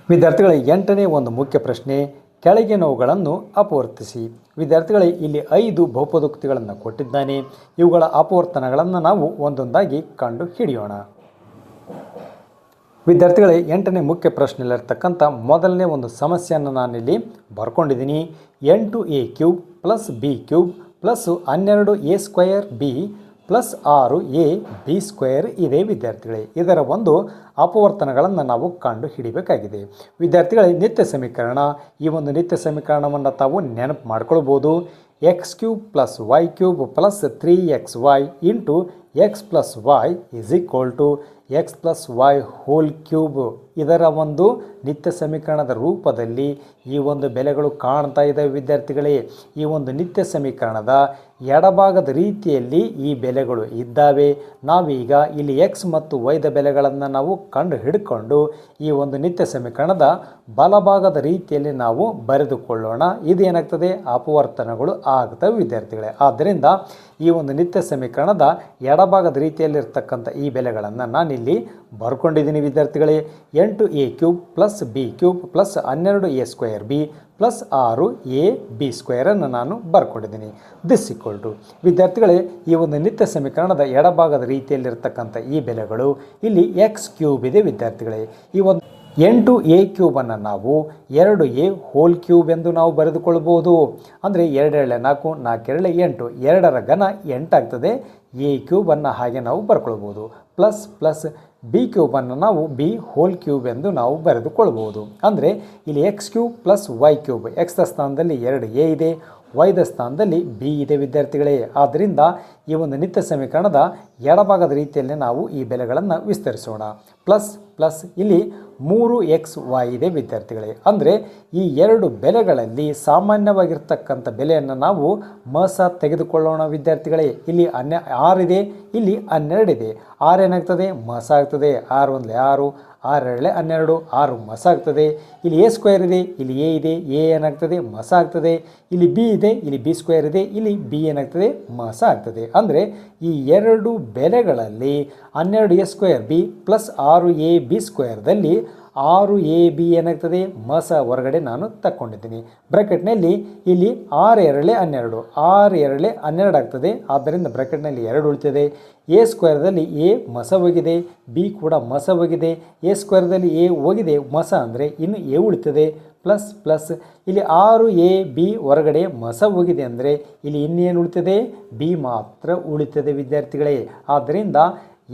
ವಿದ್ಯಾರ್ಥಿಗಳೇ 8ನೇ ಒಂದು ಮುಖ್ಯ ಪ್ರಶ್ನೆ, ಕೆಳಗಿನವುಗಳನ್ನು ಅಪವರ್ತಿಸಿ. ವಿದ್ಯಾರ್ಥಿಗಳೇ ಇಲ್ಲಿ 5 ಬಹುಪದೋಕ್ತಿಗಳನ್ನು ಕೊಟ್ಟಿದ್ದಾನೆ. ಇವುಗಳ ಅಪವರ್ತನಗಳನ್ನು ನಾವು ಒಂದೊಂದಾಗಿ ಕಂಡು ಹಿಡಿಯೋಣ. ವಿದ್ಯಾರ್ಥಿಗಳೇ 8ನೇ ಮುಖ್ಯ ಪ್ರಶ್ನೆಯಲ್ಲಿರ್ತಕ್ಕಂಥ ಮೊದಲನೇ ಒಂದು ಸಮಸ್ಯೆಯನ್ನು ನಾನಿಲ್ಲಿ ಬರ್ಕೊಂಡಿದ್ದೀನಿ. 8a³ plus b³ plus 12a² b plus 6ab² ಇದೆ ವಿದ್ಯಾರ್ಥಿಗಳೇ. ಇದರ ಒಂದು ಅಪವರ್ತನಗಳನ್ನು ನಾವು ಕಂಡು ಹಿಡಿಬೇಕಾಗಿದೆ. ವಿದ್ಯಾರ್ಥಿಗಳೇ ನಿತ್ಯ ಸಮೀಕರಣ, ಈ ಒಂದು ನಿತ್ಯ ಸಮೀಕರಣವನ್ನು ತಾವು ನೆನಪು ಮಾಡ್ಕೊಳ್ಬೋದು. x³ plus y³ plus 3xy into x plus y is equal to x plus y whole cube. ಇದರ ಒಂದು ನಿತ್ಯ ಸಮೀಕರಣದ ರೂಪದಲ್ಲಿ ಈ ಒಂದು ಬೆಲೆಗಳು ಕಾಣ್ತಾ ಇದ್ದಾವೆ ವಿದ್ಯಾರ್ಥಿಗಳೇ. ಈ ಒಂದು ನಿತ್ಯ ಸಮೀಕರಣದ ಎಡಭಾಗದ ರೀತಿಯಲ್ಲಿ ಈ ಬೆಲೆಗಳು ಇದ್ದಾವೆ. ನಾವೀಗ ಇಲ್ಲಿ x ಮತ್ತು y ಬೆಲೆಗಳನ್ನು ನಾವು ಕಂಡು ಹಿಡ್ಕೊಂಡು ಈ ಒಂದು ನಿತ್ಯ ಸಮೀಕರಣದ ಬಲಭಾಗದ ರೀತಿಯಲ್ಲಿ ನಾವು ಬರೆದುಕೊಳ್ಳೋಣ. ಇದೇನಾಗ್ತದೆ ಅಪವರ್ತನಗಳು ಆಗ್ತವೆ ವಿದ್ಯಾರ್ಥಿಗಳೇ. ಆದ್ದರಿಂದ ಈ ಒಂದು ನಿತ್ಯ ಸಮೀಕರಣದ ಎಡಭಾಗದ ರೀತಿಯಲ್ಲಿರ್ತಕ್ಕಂಥ ಈ ಬೆಲೆಗಳನ್ನು ನಾನಿಲ್ಲಿ ಬರ್ಕೊಂಡಿದ್ದೀನಿ ವಿದ್ಯಾರ್ಥಿಗಳೇ. 8a³ plus b³ plus 12a² b plus 6ab² ನಾನು ಬರ್ಕೊಂಡಿದ್ದೀನಿ. ದಿಸ್ ಈಕ್ವಲ್ ಟು ವಿದ್ಯಾರ್ಥಿಗಳೇ ಈ ಒಂದು ನಿತ್ಯ ಸಮೀಕರಣದ ಎಡಭಾಗದ ರೀತಿಯಲ್ಲಿರ್ತಕ್ಕಂಥ ಈ ಬೆಲೆಗಳು ಇಲ್ಲಿ x³ ಇದೆ ವಿದ್ಯಾರ್ಥಿಗಳೇ. ಈ ಒಂದು 8a³ ನಾವು 2a ಹೋಲ್ ಕ್ಯೂಬ್ ಎಂದು ನಾವು ಬರೆದುಕೊಳ್ಳಬಹುದು. ಅಂದರೆ 2 2 4, 4 2 8, 2ರ ಘನ 8 ಆಗ್ತದೆ. a³ ಹಾಗೆ ನಾವು ಬರ್ಕೊಳ್ಬೋದು. ಪ್ಲಸ್ ಪ್ಲಸ್ b³ ನಾವು b ಹೋಲ್ ಕ್ಯೂಬ್ ಎಂದು ನಾವು ಬರೆದುಕೊಳ್ಬೋದು. ಅಂದರೆ ಇಲ್ಲಿ x³ ಪ್ಲಸ್ y³ ಎಕ್ಸ್ದ ಸ್ಥಾನದಲ್ಲಿ 2a ಇದೆ, ವೈದ ಸ್ಥಾನದಲ್ಲಿ ಬಿ ಇದೆ ವಿದ್ಯಾರ್ಥಿಗಳೇ. ಆದ್ದರಿಂದ ಈ ಒಂದು ನಿತ್ಯ ಸಮೀಕರಣದ ಎಡಭಾಗದ ರೀತಿಯಲ್ಲಿ ನಾವು ಈ ಬೆಲೆಗಳನ್ನು ವಿಸ್ತರಿಸೋಣ. ಪ್ಲಸ್ ಪ್ಲಸ್ ಇಲ್ಲಿ 3xy ಇದೆ ವಿದ್ಯಾರ್ಥಿಗಳೇ. ಅಂದರೆ ಈ 2 ಬೆಲೆಗಳಲ್ಲಿ ಸಾಮಾನ್ಯವಾಗಿರ್ತಕ್ಕಂಥ ಬೆಲೆಯನ್ನು ನಾವು ಮಸ ತೆಗೆದುಕೊಳ್ಳೋಣ ವಿದ್ಯಾರ್ಥಿಗಳೇ. ಇಲ್ಲಿ 6 ಇದೆ, ಇಲ್ಲಿ 12 ಇದೆ. 6 ಏನಾಗ್ತದೆ ಮಸ ಆಗ್ತದೆ. 6 1 6, 6 2 12, 6 ಮಸ ಆಗ್ತದೆ. ಇಲ್ಲಿ a² ಇದೆ, ಇಲ್ಲಿ a ಇದೆ, a ಏನಾಗ್ತದೆ ಮಸ ಆಗ್ತದೆ. ಇಲ್ಲಿ b ಇದೆ, ಇಲ್ಲಿ b² ಇದೆ, ಇಲ್ಲಿ b ಏನಾಗ್ತದೆ ಮಸ ಆಗ್ತದೆ. ಅಂದರೆ ಈ 2 ಬೆಲೆಗಳಲ್ಲಿ 12a² b ಪ್ಲಸ್ 6ab² ದಲ್ಲಿ 6ab ಏನಾಗ್ತದೆ ಮಸ ಹೊರಗಡೆ ನಾನು ತಕ್ಕೊಂಡಿದ್ದೀನಿ. ಬ್ರ್ಯಾಕೆಟ್ನಲ್ಲಿ ಇಲ್ಲಿ 6 2 12 6 2 12 ಆಗ್ತದೆ. ಆದ್ದರಿಂದ ಬ್ರ್ಯಾಕೆಟ್ನಲ್ಲಿ 2 ಉಳಿತದೆ. ಎ ಸ್ಕ್ವೇರ್ದಲ್ಲಿ ಎ ಮಸ ಹೋಗಿದೆ, ಬಿ ಕೂಡ ಮಸ ಹೋಗಿದೆ. ಎ ಸ್ಕ್ವೇರ್ದಲ್ಲಿ ಎ ಹೋಗಿದೆ ಮಸ ಅಂದರೆ ಇನ್ನು ಎ ಉಳಿತದೆ ಪ್ಲಸ್ ಪ್ಲಸ್. ಇಲ್ಲಿ 6ab ಹೊರಗಡೆ ಮಸ ಹೋಗಿದೆ ಅಂದರೆ ಇಲ್ಲಿ ಇನ್ನೇನು ಉಳಿತದೆ, ಬಿ ಮಾತ್ರ ಉಳಿತದೆ ವಿದ್ಯಾರ್ಥಿಗಳೇ. ಆದ್ದರಿಂದ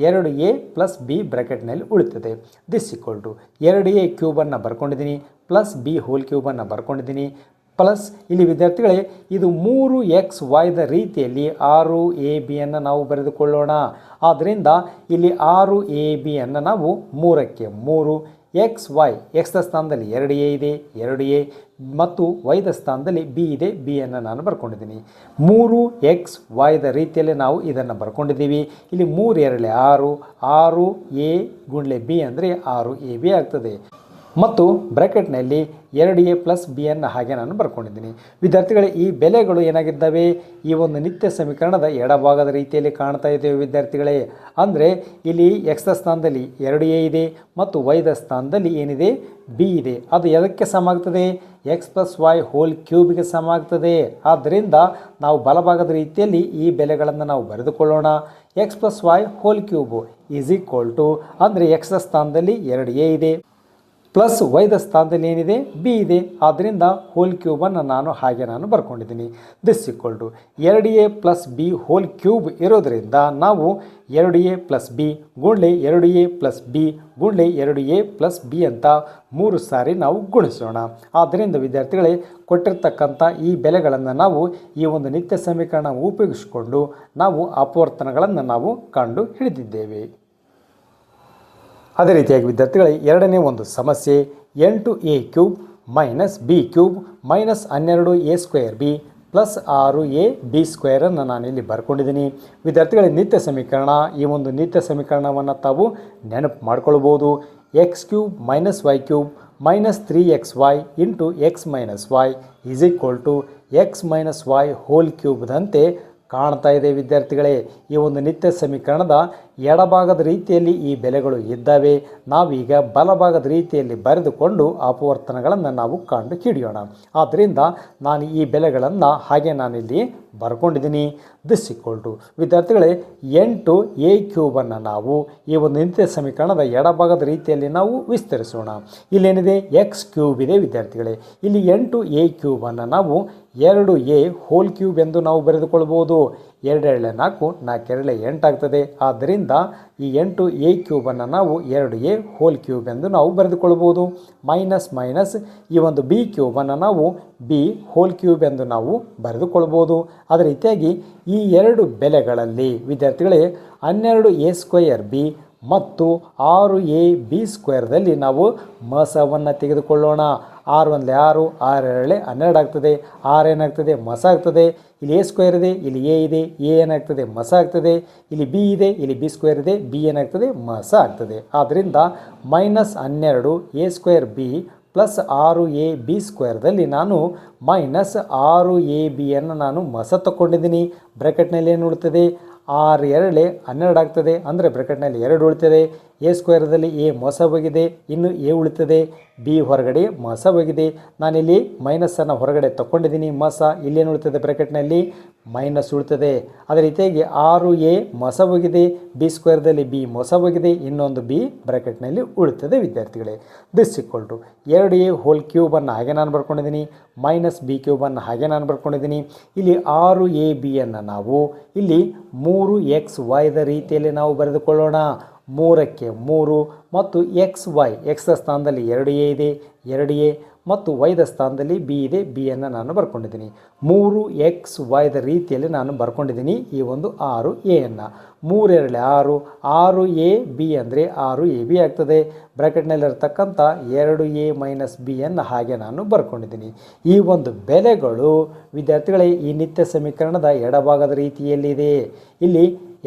2a ಪ್ಲಸ್ ಬಿ ಬ್ರ್ಯಾಕೆಟ್ನಲ್ಲಿ ಉಳಿತದೆ. ದಿಸ್ ಈಕ್ವಲ್ ಟು 2a ಕ್ಯೂಬನ್ನು ಬರ್ಕೊಂಡಿದ್ದೀನಿ ಪ್ಲಸ್ ಬಿ ಹೋಲ್ ಕ್ಯೂಬನ್ನು ಬರ್ಕೊಂಡಿದ್ದೀನಿ ಪ್ಲಸ್ ಇಲ್ಲಿ ವಿದ್ಯಾರ್ಥಿಗಳೇ ಇದು 3xyದ ರೀತಿಯಲ್ಲಿ 6ab ನಾವು ಬರೆದುಕೊಳ್ಳೋಣ. ಆದ್ದರಿಂದ ಇಲ್ಲಿ 6ab ನಾವು 3ಕ್ಕೆ 3 xy ಎಕ್ಸ್ನ ಸ್ಥಾನದಲ್ಲಿ 2a ಇದೆ 2a ಮತ್ತು ವೈದ ಸ್ಥಾನದಲ್ಲಿ ಬಿ ಇದೆ, ಬಿಯನ್ನು ನಾನು ಬರ್ಕೊಂಡಿದ್ದೀನಿ. 3xyದ ರೀತಿಯಲ್ಲಿ ನಾವು ಇದನ್ನು ಬರ್ಕೊಂಡಿದ್ದೀವಿ. ಇಲ್ಲಿ 3 2 6 6a ಗುಂಡ್ಲೆ ಬಿ ಅಂದರೆ 6ab ಆಗ್ತದೆ ಮತ್ತು ಬ್ರ್ಯಾಕೆಟ್ನಲ್ಲಿ 2a ಪ್ಲಸ್ ಬಿಯನ್ನು ಹಾಗೆ ನಾನು ಬರ್ಕೊಂಡಿದ್ದೀನಿ. ವಿದ್ಯಾರ್ಥಿಗಳೇ ಈ ಬೆಲೆಗಳು ಏನಾಗಿದ್ದಾವೆ, ಈ ಒಂದು ನಿತ್ಯ ಸಮೀಕರಣದ ಎಡಭಾಗದ ರೀತಿಯಲ್ಲಿ ಕಾಣ್ತಾ ಇದ್ದೇವೆ ವಿದ್ಯಾರ್ಥಿಗಳೇ. ಅಂದರೆ ಇಲ್ಲಿ ಎಕ್ಸ್ನ ಸ್ಥಾನದಲ್ಲಿ 2a ಇದೆ ಮತ್ತು ವೈದ ಸ್ಥಾನದಲ್ಲಿ ಏನಿದೆ ಬಿ ಇದೆ. ಅದು ಎದಕ್ಕೆ ಸಮ ಆಗ್ತದೆ, ಎಕ್ಸ್ ಪ್ಲಸ್ ವೈ ಹೋಲ್ ಕ್ಯೂಬ್ಗೆ ಸಮ ಆಗ್ತದೆ. ಆದ್ದರಿಂದ ನಾವು ಬಲಭಾಗದ ರೀತಿಯಲ್ಲಿ ಈ ಬೆಲೆಗಳನ್ನು ನಾವು ಬರೆದುಕೊಳ್ಳೋಣ. X plus Y whole cube is equal to ಅಂದರೆ ಎಕ್ಸ್ನ ಸ್ಥಾನದಲ್ಲಿ 2a ಇದೆ ಪ್ಲಸ್ ವೈದ ಸ್ಥಾನದಲ್ಲಿ ಏನಿದೆ ಬಿ ಇದೆ. ಆದ್ದರಿಂದ ಹೋಲ್ ಕ್ಯೂಬನ್ನು ನಾನು ಹಾಗೆ ನಾನು ಬರ್ಕೊಂಡಿದ್ದೀನಿ. This equal to 2a plus b whole cube ಇರೋದರಿಂದ ನಾವು 2a ಪ್ಲಸ್ ಬಿ ಗುಂಡ್ಲೆ 2a ಪ್ಲಸ್ ಬಿ ಗುಂಡ್ಲೆ 2a ಪ್ಲಸ್ ಬಿ ಅಂತ 3 ಸಾರಿ ನಾವು ಗುಣಿಸೋಣ. ಆದ್ದರಿಂದ ವಿದ್ಯಾರ್ಥಿಗಳೇ ಕೊಟ್ಟಿರ್ತಕ್ಕಂಥ ಈ ಬೆಲೆಗಳನ್ನು ನಾವು ಈ ಒಂದು ನಿತ್ಯ ಸಮೀಕರಣ ಉಪಯೋಗಿಸಿಕೊಂಡು ನಾವು ಅಪವರ್ತನಗಳನ್ನು ನಾವು ಕಂಡು ಹಿಡಿದಿದ್ದೇವೆ. ಅದೇ ರೀತಿಯಾಗಿ ವಿದ್ಯಾರ್ಥಿಗಳೇ ಎರಡನೇ ಒಂದು ಸಮಸ್ಯೆ 8a cube minus b cube minus 12a square b plus 6a b ಸ್ಕ್ವೇರನ್ನು ನಾನಿಲ್ಲಿ ಬರ್ಕೊಂಡಿದ್ದೀನಿ. ವಿದ್ಯಾರ್ಥಿಗಳೇ ನಿತ್ಯ ಸಮೀಕರಣ, ಈ ಒಂದು ನಿತ್ಯ ಸಮೀಕರಣವನ್ನು ತಾವು ನೆನಪು ಮಾಡ್ಕೊಳ್ಬೋದು. X cube minus Y cube minus 3xy into X minus Y is equal to X minus Y whole ಕ್ಯೂಬ್ದಂತೆ ಕಾಣ್ತಾ ಇದೆ ವಿದ್ಯಾರ್ಥಿಗಳೇ. ಈ ಒಂದು ನಿತ್ಯ ಸಮೀಕರಣದ ಎಡಭಾಗದ ರೀತಿಯಲ್ಲಿ ಈ ಬೆಲೆಗಳು ಇದ್ದಾವೆ. ನಾವೀಗ ಬಲಭಾಗದ ರೀತಿಯಲ್ಲಿ ಬರೆದುಕೊಂಡು ಅಪವರ್ತನಗಳನ್ನು ನಾವು ಕಂಡು ಹಿಡಿಯೋಣ. ಆದ್ದರಿಂದ ನಾನು ಈ ಬೆಲೆಗಳನ್ನು ಹಾಗೆ ನಾನಿಲ್ಲಿ ಬರ್ಕೊಂಡಿದ್ದೀನಿ. ದಿಸ್ ಈಕ್ವಲ್ ಟು ವಿದ್ಯಾರ್ಥಿಗಳೇ 8a ಕ್ಯೂಬನ್ನು ನಾವು ಈ ಒಂದು ನಿತ್ಯ ಸಮೀಕರಣದ ಎಡಭಾಗದ ರೀತಿಯಲ್ಲಿ ನಾವು ವಿಸ್ತರಿಸೋಣ. ಇಲ್ಲೇನಿದೆ ಎಕ್ಸ್ ಕ್ಯೂಬ್ ಇದೆ ವಿದ್ಯಾರ್ಥಿಗಳೇ. ಇಲ್ಲಿ 8a ಕ್ಯೂಬನ್ನು ನಾವು 2a ಹೋಲ್ ಕ್ಯೂಬ್ ಎಂದು ನಾವು ಬರೆದುಕೊಳ್ಬೋದು. 2 2 4 4 2 8 ಆಗ್ತದೆ. ಆದ್ದರಿಂದ ಈ 8a ಕ್ಯೂಬನ್ನು ನಾವು 2a ಹೋಲ್ ಕ್ಯೂಬ್ ಎಂದು ನಾವು ಬರೆದುಕೊಳ್ಬೋದು. ಮೈನಸ್ ಮೈನಸ್ ಈ ಒಂದು ಬಿ ಕ್ಯೂಬನ್ನು ನಾವು ಬಿ ಹೋಲ್ ಕ್ಯೂಬ್ ಎಂದು ನಾವು ಬರೆದುಕೊಳ್ಬೋದು. ಅದೇ ರೀತಿಯಾಗಿ ಈ ಎರಡು ಬೆಲೆಗಳಲ್ಲಿ ವಿದ್ಯಾರ್ಥಿಗಳೇ 12a ಸ್ಕ್ವೇರ್ ಬಿ ಮತ್ತು 6a ಬಿ ಸ್ಕ್ವೇರ್ದಲ್ಲಿ ನಾವು ಮಸವನ್ನು ತೆಗೆದುಕೊಳ್ಳೋಣ. 6 1 6 6 2 12 ಆಗ್ತದೆ. 6 ಏನಾಗ್ತದೆ ಮಸ ಆಗ್ತದೆ. ಇಲ್ಲಿ ಎ ಸ್ಕ್ವೇರ್ ಇದೆ, ಇಲ್ಲಿ ಎ ಇದೆ, ಎ ಏನಾಗ್ತದೆ ಮಸ ಆಗ್ತದೆ. ಇಲ್ಲಿ ಬಿ ಇದೆ, ಇಲ್ಲಿ ಬಿ ಸ್ಕ್ವೇರ್ ಇದೆ, ಬಿ ಏನಾಗ್ತದೆ ಮಸ ಆಗ್ತದೆ. ಆದ್ದರಿಂದ minus 12a square b plus 6a b ಸ್ಕ್ವೇರ್ದಲ್ಲಿ ನಾನು ಮೈನಸ್ 6ab ನಾನು ಮಸ ತಗೊಂಡಿದ್ದೀನಿ. ಬ್ರ್ಯಾಕೆಟ್ನಲ್ಲಿ ಏನು ಉಳ್ತದೆ 6 2 12 ಆಗ್ತದೆ. ಅಂದರೆ ಬ್ರ್ಯಾಕೆಟ್ನಲ್ಲಿ 2 ಉಳಿತದೆ. ಎ ಸ್ಕ್ವೇರ್ದಲ್ಲಿ ಎ ಮೋಸ ಹೋಗಿದೆ, ಇನ್ನು ಎ ಉಳಿತದೆ. ಬಿ ಹೊರಗಡೆ ಮೋಸ ಹೋಗಿದೆ. ನಾನಿಲ್ಲಿ ಮೈನಸನ್ನು ಹೊರಗಡೆ ತಗೊಂಡಿದ್ದೀನಿ. ಮೋಸ ಇಲ್ಲೇನು ಉಳಿತದೆ ಬ್ರ್ಯಾಕೆಟ್ನಲ್ಲಿ ಮೈನಸ್ ಉಳಿತದೆ. ಅದೇ ರೀತಿಯಾಗಿ 6a ಮೋಸ ಹೋಗಿದೆ, ಬಿ ಸ್ಕ್ವೇರ್ದಲ್ಲಿ ಬಿ ಮೋಸ ಹೋಗಿದೆ, ಇನ್ನೊಂದು ಬಿ ಬ್ರ್ಯಾಕೆಟ್ನಲ್ಲಿ ಉಳಿತದೆ ವಿದ್ಯಾರ್ಥಿಗಳೇ. This equal to 2a whole ಕ್ಯೂಬನ್ನು ಹಾಗೆ ನಾನು ಬರ್ಕೊಂಡಿದ್ದೀನಿ ಮೈನಸ್ ಬಿ ಕ್ಯೂಬನ್ನು ಹಾಗೆ ನಾನು ಬರ್ಕೊಂಡಿದ್ದೀನಿ. ಇಲ್ಲಿ 6ab ನಾವು ಇಲ್ಲಿ 3xyದ ರೀತಿಯಲ್ಲಿ ನಾವು ಬರೆದುಕೊಳ್ಳೋಣ. 3ಕ್ಕೆ 3 ಮತ್ತು xy ಎಕ್ಸ್ನ ಸ್ಥಾನದಲ್ಲಿ 2a ಇದೆ 2a ಮತ್ತು ವೈದ ಸ್ಥಾನದಲ್ಲಿ ಬಿ ಇದೆ, ಬಿಯನ್ನು ನಾನು ಬರ್ಕೊಂಡಿದ್ದೀನಿ. 3xyದ ರೀತಿಯಲ್ಲಿ ನಾನು ಬರ್ಕೊಂಡಿದ್ದೀನಿ ಈ ಒಂದು 6a. 3 2 6 6a ಬಿ ಅಂದರೆ 6ab ಆಗ್ತದೆ. ಬ್ರ್ಯಾಕೆಟ್ನಲ್ಲಿರ್ತಕ್ಕಂಥ 2a ಮೈನಸ್ ಬಿಯನ್ನು ಹಾಗೆ ನಾನು ಬರ್ಕೊಂಡಿದ್ದೀನಿ. ಈ ಒಂದು ಬೆಲೆಗಳು ವಿದ್ಯಾರ್ಥಿಗಳೇ ಈ ನಿತ್ಯ ಸಮೀಕರಣದ ಎಡಭಾಗದ ರೀತಿಯಲ್ಲಿದೆ. ಇಲ್ಲಿ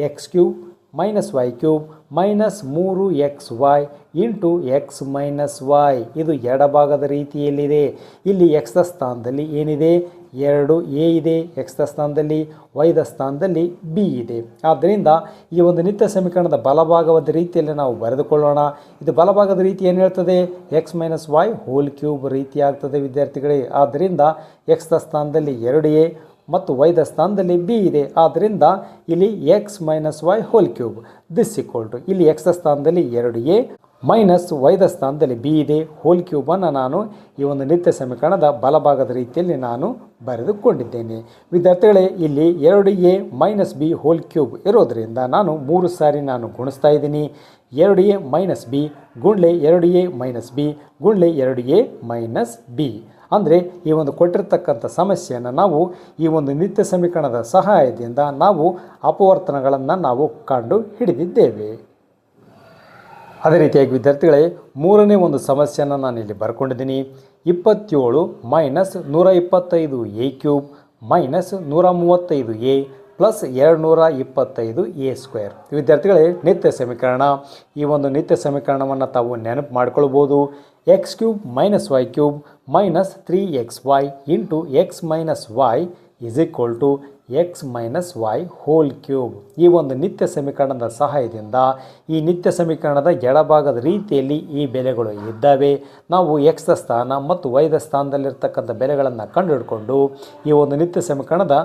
X cube minus Y cube minus 3xy into X minus Y ಇದು ಎಡಭಾಗದ ರೀತಿಯಲ್ಲಿದೆ. ಇಲ್ಲಿ ಎಕ್ಸ್ನ ಸ್ಥಾನದಲ್ಲಿ ಏನಿದೆ 2 ಎ ಇದೆ ಎಕ್ಸ್ದ ಸ್ಥಾನದಲ್ಲಿ, ವೈದ ಸ್ಥಾನದಲ್ಲಿ ಬಿ ಇದೆ. ಆದ್ದರಿಂದ ಈ ಒಂದು ನಿತ್ಯ ಸಮೀಕರಣದ ಬಲಭಾಗವಾದ ರೀತಿಯಲ್ಲಿ ನಾವು ಬರೆದುಕೊಳ್ಳೋಣ. ಇದು ಬಲಭಾಗದ ರೀತಿ ಏನು ಹೇಳ್ತದೆ? X minus Y whole cube ರೀತಿ ಆಗ್ತದೆ ವಿದ್ಯಾರ್ಥಿಗಳೇ. ಆದ್ದರಿಂದ ಎಕ್ಸ್ದ ಸ್ಥಾನದಲ್ಲಿ 2a ಮತ್ತು ವೈದ ಸ್ಥಾನದಲ್ಲಿ ಬಿ ಇದೆ. ಆದ್ದರಿಂದ ಇಲ್ಲಿ X minus Y whole cube this equal to ಇಲ್ಲಿ ಎಕ್ಸ್ದ ಸ್ಥಾನದಲ್ಲಿ 2a ಮೈನಸ್ ವೈದ ಸ್ಥಾನದಲ್ಲಿ ಬಿ ಇದೆ ಹೋಲ್ ಕ್ಯೂಬನ್ನು ನಾನು ಈ ಒಂದು ನಿತ್ಯ ಸಮೀಕರಣದ ಬಲಭಾಗದ ರೀತಿಯಲ್ಲಿ ನಾನು ಬರೆದುಕೊಂಡಿದ್ದೇನೆ. ವಿದ್ಯಾರ್ಥಿಗಳೇ, ಇಲ್ಲಿ 2a minus B whole cube ಇರೋದರಿಂದ ನಾನು 3 ಸಾರಿ ನಾನು ಗುಣಿಸ್ತಾ ಇದ್ದೀನಿ. 2a ಮೈನಸ್ ಬಿ ಗುಂಡ್ಲೆ 2a ಮೈನಸ್ ಬಿ ಗುಂಡ್ಲೆ 2a ಮೈನಸ್ ಬಿ. ಅಂದರೆ ಈ ಒಂದು ಕೊಟ್ಟಿರ್ತಕ್ಕಂಥ ಸಮಸ್ಯೆಯನ್ನು ನಾವು ಈ ಒಂದು ನಿತ್ಯ ಸಮೀಕರಣದ ಸಹಾಯದಿಂದ ನಾವು ಅಪವರ್ತನಗಳನ್ನು ನಾವು ಕಂಡು ಹಿಡಿದಿದ್ದೇವೆ. ಅದೇ ರೀತಿಯಾಗಿ ವಿದ್ಯಾರ್ಥಿಗಳೇ, ಮೂರನೇ ಒಂದು ಸಮಸ್ಯೆಯನ್ನು ನಾನು ಇಲ್ಲಿ ಬರ್ಕೊಂಡಿದ್ದೀನಿ. 27 minus 125 A cube minus 135 A plus 225 A square. ವಿದ್ಯಾರ್ಥಿಗಳೇ, ನಿತ್ಯ ಸಮೀಕರಣ. ಈ ಒಂದು ನಿತ್ಯ ಸಮೀಕರಣವನ್ನು ತಾವು ನೆನಪು ಮಾಡ್ಕೊಳ್ಬೋದು. X cube minus Y cube minus 3xy into X minus Y is equal to X minus Y whole cube. ಈ ಒಂದು ನಿತ್ಯ ಸಮೀಕರಣದ ಸಹಾಯದಿಂದ ಈ ನಿತ್ಯ ಸಮೀಕರಣದ ಎಡಭಾಗದ ರೀತಿಯಲ್ಲಿ ಈ ಬೆಲೆಗಳು ಇದ್ದಾವೆ. ನಾವು ಎಕ್ಸ್ದ ಸ್ಥಾನ ಮತ್ತು ವೈದ ಸ್ಥಾನದಲ್ಲಿರ್ತಕ್ಕಂಥ ಬೆಲೆಗಳನ್ನು ಕಂಡುಹಿಡ್ಕೊಂಡು ಈ ಒಂದು ನಿತ್ಯ ಸಮೀಕರಣದ